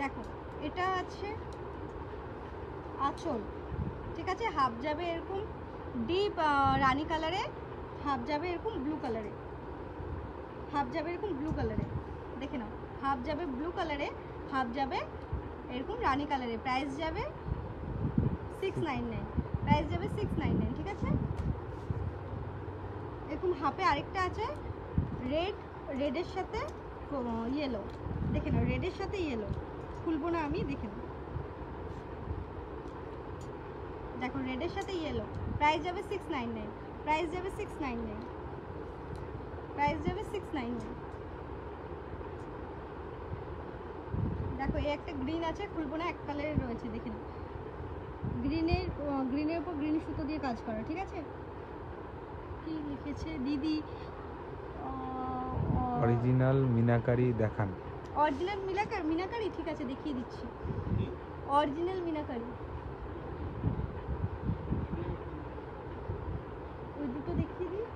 দেখো এটা আছে আঁচল, ঠিক আছে? হাফ যাবে এরকম ডিপ রানী কালারে, হাফ যাবে এরকম ব্লু কালারে, হাফ যাবে এরকম ব্লু কালারে। দেখে নাও, হাফ যাবে ব্লু কালারে, হাফ যাবে এরকম রানী কালারে। প্রাইস যাবে 699, প্রাইস যাবে 699, ঠিক আছে? এরকম হাফে আরেকটা আছে রেড, রেডের সাথে ইয়েলো। দেখে নাও, রেডের সাথে ইয়েলো, খুলবো না আমি, দেখে নাও। দেখো রেডের সাথে ইয়েলো, প্রাইস যাবে 699, প্রাইস যাবে 699, প্রাইস যাবে 699। দেখো এই একটা গ্রিন আছে, খুলবো না, এক কালারের রয়েছে, দেখে নাও। গ্রিনের উপর গ্রিন সুতো দিয়ে কাজ করা, ঠিক আছে? কি লিখেছে দিদি? অরিজিনাল মিনাকারি দেখান। অরিজিনাল মিনাকারি, ঠিক আছে দেখিয়ে দিচ্ছি। অরিজিনাল মিনাকারি ওই দুটো দেখিয়ে দিই।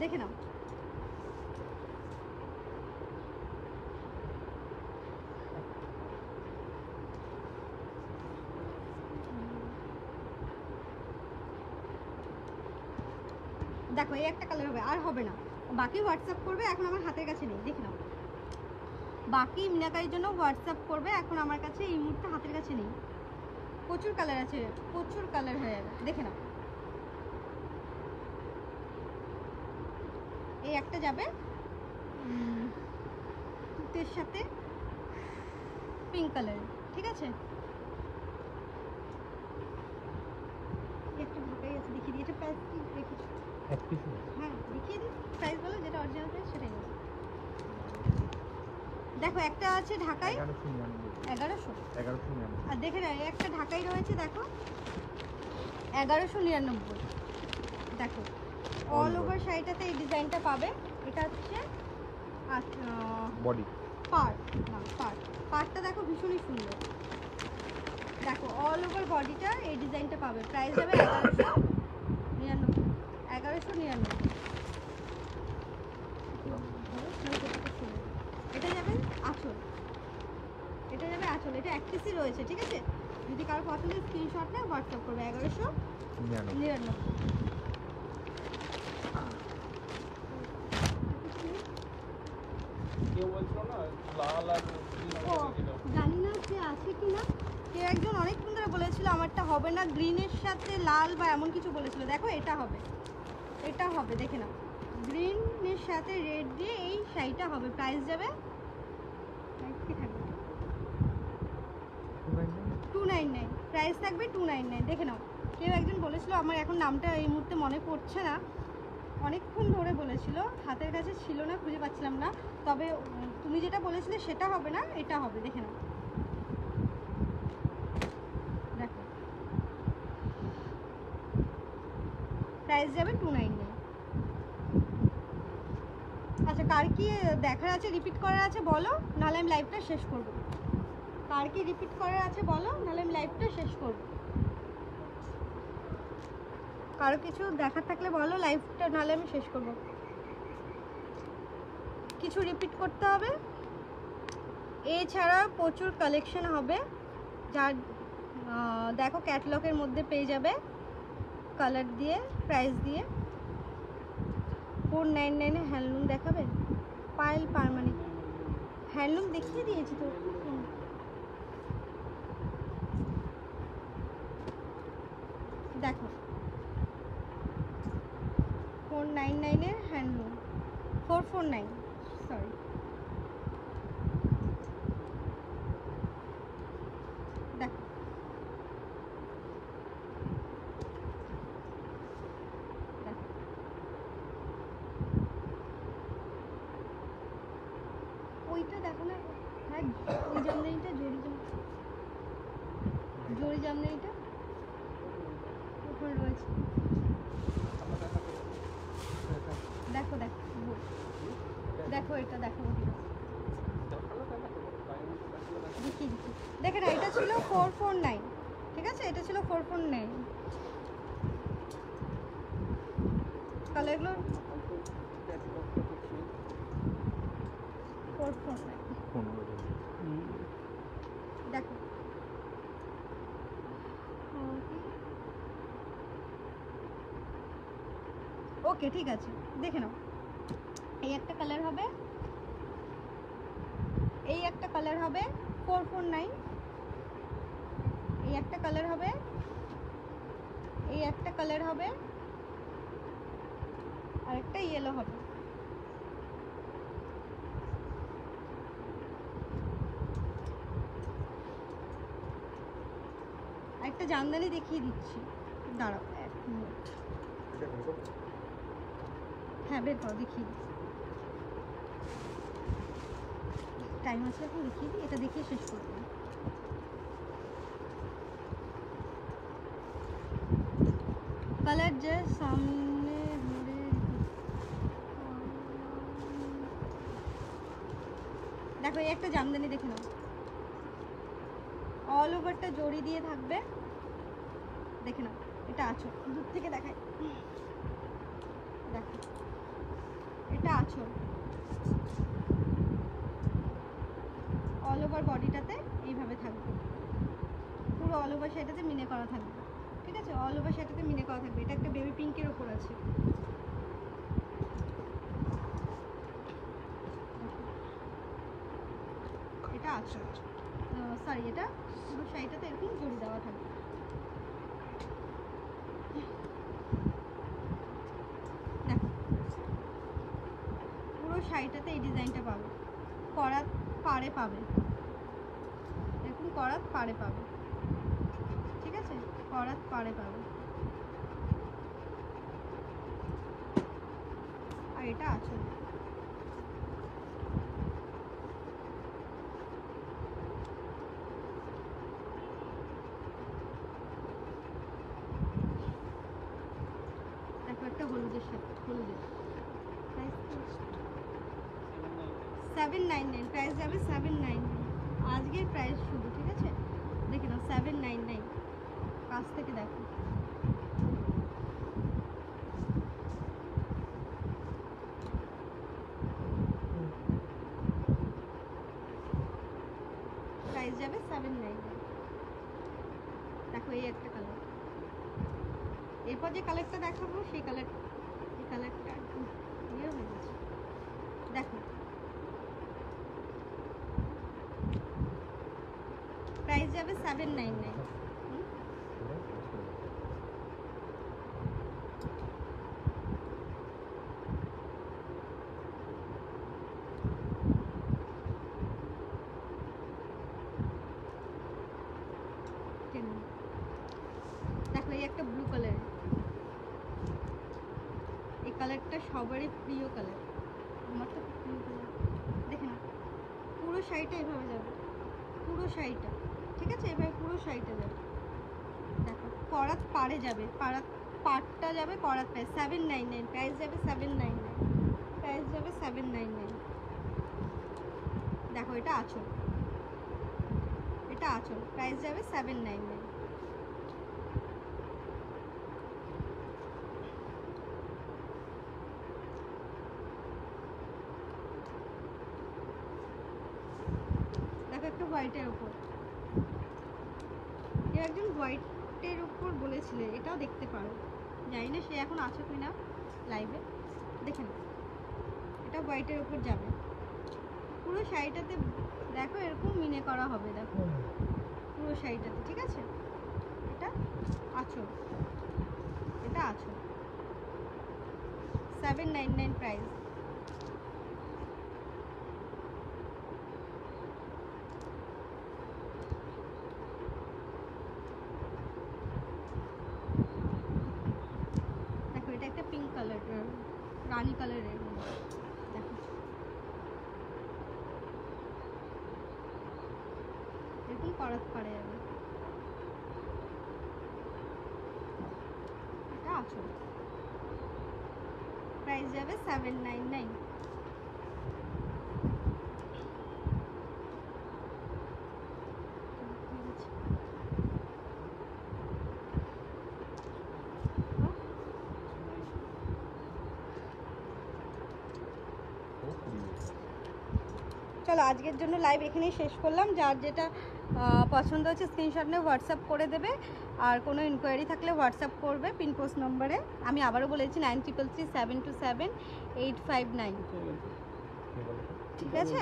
দেখে নাও, দেখো এই একটা কালার হবে, আর হবে না। বাকি হোয়াটসঅ্যাপ করবে, এখন আমার হাতের কাছে নেই, দেখে নাও। বাকি মিনাকারির জন্য হোয়াটসঅ্যাপ করবে, এখন আমার কাছে এই মুহূর্তে হাতের কাছে নেই। প্রচুর কালার আছে, প্রচুর কালার হয়ে যাবে, দেখে নাও। এই একটা যাবে তুতের সাথে পিঙ্ক কালারের, ঠিক আছে? একটা ঢাকাই আছে, দেখিয়ে দিই। এটা প্রাইস কি রেখেছো? এক পিস হ্যাঁ দেখিয়ে দিই, প্রাইস বলো, যেটা অরিজিনাল প্রাইস সেটাই বলো। দেখো একটা আছে ঢাকাই 1100, আর দেখে না একটা ঢাকাই রয়েছে, দেখো 1199। দেখো অল ওভার শাড়িটাতে এই ডিজাইনটা পাবে। এটা হচ্ছে বডি পার্ট, না পার্টটা দেখো ভীষণই সুন্দর। দেখো অল ওভার বডিটা এই ডিজাইনটা পাবে। প্রাইস যাবে 1199, 1199। আঁচল, এটা এক পিসই রয়েছে, ঠিক আছে? যদি কারো পছন্দের স্ক্রিনশট নেয় হোয়াটসঅ্যাপ করবে। 1199। কেউ বলছিল না লাল আর green ও আমাকে দিলো। জানি না সে আছে কি না, কেউ একজন অনেকক্ষণ ধরে বলেছিল আমারটা হবে না, গ্রিনের সাথে লাল বা এমন কিছু বলেছিল। দেখো এটা হবে, এটা হবে, দেখে নাও। গ্রিনের সাথে রেড দিয়ে এই শাড়িটা হবে। প্রাইস যাবে কি থাকবে 299, প্রাইস থাকবে 299। দেখে নাও, কেউ একজন বলেছিল, আমার এখন নামটা এই মুহূর্তে মনে পড়ছে না, অনেকক্ষণ ধরে বলেছিল, হাতের কাছে ছিল না, খুঁজে পাচ্ছিলাম না। তবে তুমি যেটা বলেছিলে সেটা হবে না, এটা হবে, দেখে নাও। দেখো প্রাইস যাবে 299। আচ্ছা, কার কি দেখার আছে, রিপিট করার আছে বলো, নাহলে আমি লাইভটা শেষ করব। কার কি রিপিট করার আছে বলো, নাহলে আমি লাইভটা শেষ করব। কারো কিছু দেখার থাকলে বলো, লাইভটা নাহলে আমি শেষ করব। কিছু রিপিট করতে হবে। এছাড়া প্রচুর কালেকশন হবে, যার দেখো ক্যাটালগের মধ্যে পেয়ে যাবে, কালার দিয়ে, প্রাইস দিয়ে। 499 এ হ্যান্ডলুম দেখাবে, পায়েল পারমানেন্ট হ্যান্ডলুম দেখিয়ে দিয়েছি তো। দেখো 499 এর হ্যান্ডলুম, 449, সরি। দেখো ওইটা দেখো না, হ্যাঁ ওই জামদানিটা, জরি জামদানিটা ওখানে রয়েছে। দেখো দেখো দেখো, এটা দেখো, দেখি দেখে না, এটা ছিল 449, ঠিক আছে? এটা ছিল 449। কালারগুলো 449, দেখো। ওকে, ঠিক আছে, দেখে নাও। এই একটা কালার হবে, এই একটা কালার হবে 449, এই একটা কালার হবে, এই একটা কালার হবে, আর একটা ইয়েলো হবে। একটা জামদানি দেখিয়ে দিচ্ছি, দাঁড়াও 1 মিনিট। হ্যাঁ বের করো, দেখিয়ে দিচ্ছি, টাইম আছে এখন, দেখিয়ে দিই। এটা দেখিয়ে শেষ করবো। কালার যে সামনে ধরে, দেখো এই একটা জামদানি দেখে নাও, অল ওভারটা জড়ি দিয়ে থাকবে, দেখে নাও। এটা আঁচল, দূর থেকে দেখাই, দেখো এটা আঁচল, অল ওভার বডিটাতে এইভাবে থাকবে, পুরো অল ওভার সেটাতে মিনে করা থাকবে, ঠিক আছে? অল ওভার সেটাতে মিনে করা থাকবে। এটা একটা বেবি পিঙ্কের ওপর আছে, এটা আঁচল, সরি, এটা পুরো শাড়িটাতে এরকম জড়ি দেওয়া থাকবে। দেখো পুরো শাড়িটাতে এই ডিজাইনটা পাবে, করাত পাড়ে পাবে, এরকম করাত পাড়ে পাবে, ঠিক আছে? করাত পাড়ে পাবে। আর এটা আঁচল, দেখো একটা হলুদের সাথে, হলুদের 799, প্রাইস যাবে 799, আজকের প্রাইস শুধু, ঠিক আছে? দেখে নাও 799, কাছ থেকে দেখো। প্রাইস যাবে 799। দেখো এই একটা কালার, এরপর যে কালারটা দেখাবো সেই কালার, এই কালারটা একদম ইয়ে হয়ে গেছে। দেখো প্রাইস যাবে 799। দেখো এই একটা ব্লু কালার, এই কালারটা সবারই প্রিয় কালার, আমার তো প্রিয় কালার। দেখে না পুরো শাড়িটা এভাবে যাবে, পুরো শাড়িটা, ঠিক আছে, এভাবে পুরো শাড়িটা যাবে। দেখো করাত পাড়ে যাবে, পাড়টা যাবে করাত পাড়ে। 799 প্রাইস যাবে 799, প্রাইস যাবে 799। দেখো এটা আঁচল, এটা আঁচল, প্রাইস যাবে 799। দেখো একটা হোয়াইটের উপর, কেউ একজন হোয়াইটের উপর বলেছিলে, এটাও দেখতে পারো, জানি না সে এখন আছো কিনা লাইভে, দেখে না, এটা হোয়াইটের উপর যাবে পুরো শাড়িটাতে। দেখো এরকম মিনে করা হবে, দেখো পুরো শাড়িটাতে, ঠিক আছে। এটা আঁচল, এটা আঁচল, 799 প্রাইস। দেখো এটা একটা পিঙ্ক কালার, রানী কালারের, দেখো এরকম করাত পারে যাবে, এটা আঁচল, প্রাইস যাবে 799। চলো আজকের জন্য লাইভ এখানেই শেষ করলাম। যার যেটা পছন্দ হচ্ছে স্ক্রিনশট নিয়ে হোয়াটসঅ্যাপ করে দেবে, আর কোনো ইনকোয়ারি থাকলে হোয়াটসঅ্যাপ করবে পিন পোস্ট নম্বরে। আমি আবারও বলেছি 9333727859, ঠিক আছে।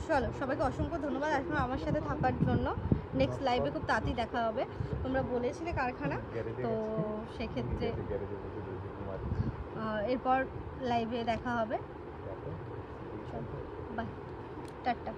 চলো সবাইকে অসংখ্য ধন্যবাদ এখন আমার সাথে থাকার জন্য। নেক্সট লাইভে খুব তাড়াতাড়ি দেখা হবে, তোমরা বলেছিলে কারখানা, তো সেক্ষেত্রে এরপর লাইভে দেখা হবে। Bye, tata.